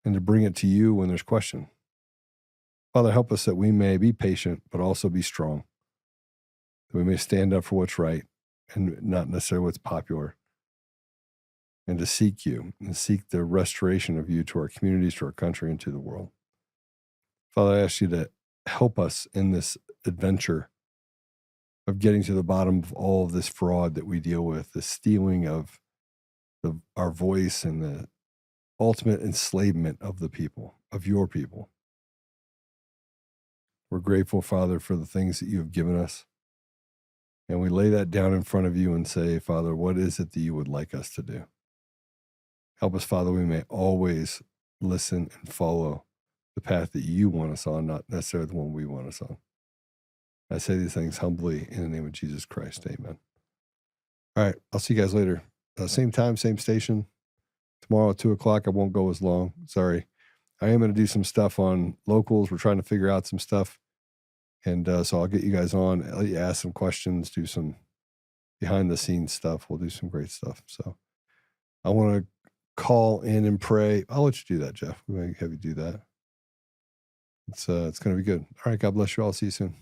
and to bring it to you when there's question. Father, help us that we may be patient, but also be strong, that we may stand up for what's right and not necessarily what's popular, and to seek you and seek the restoration of you to our communities, to our country, and to the world. Father, I ask you to help us in this adventure of getting to the bottom of all of this fraud that we deal with, the stealing of our voice and the ultimate enslavement of the people, of your people. We're grateful, Father, for the things that you have given us. And we lay that down in front of you and say, Father, what is it that you would like us to do? Help us, Father, we may always listen and follow the path that you want us on, not necessarily the one we want us on. I say these things humbly in the name of Jesus Christ. Amen. All right. I'll see you guys later. Same time, same station. Tomorrow at 2:00. I won't go as long. Sorry. I am going to do some stuff on locals. We're trying to figure out some stuff. And so I'll get you guys on, let you ask some questions, do some behind the scenes stuff. We'll do some great stuff. So I want to call in and pray. I'll let you do that, Jeff. We might have you do that. It's going to be good. All right. God bless you all. See you soon.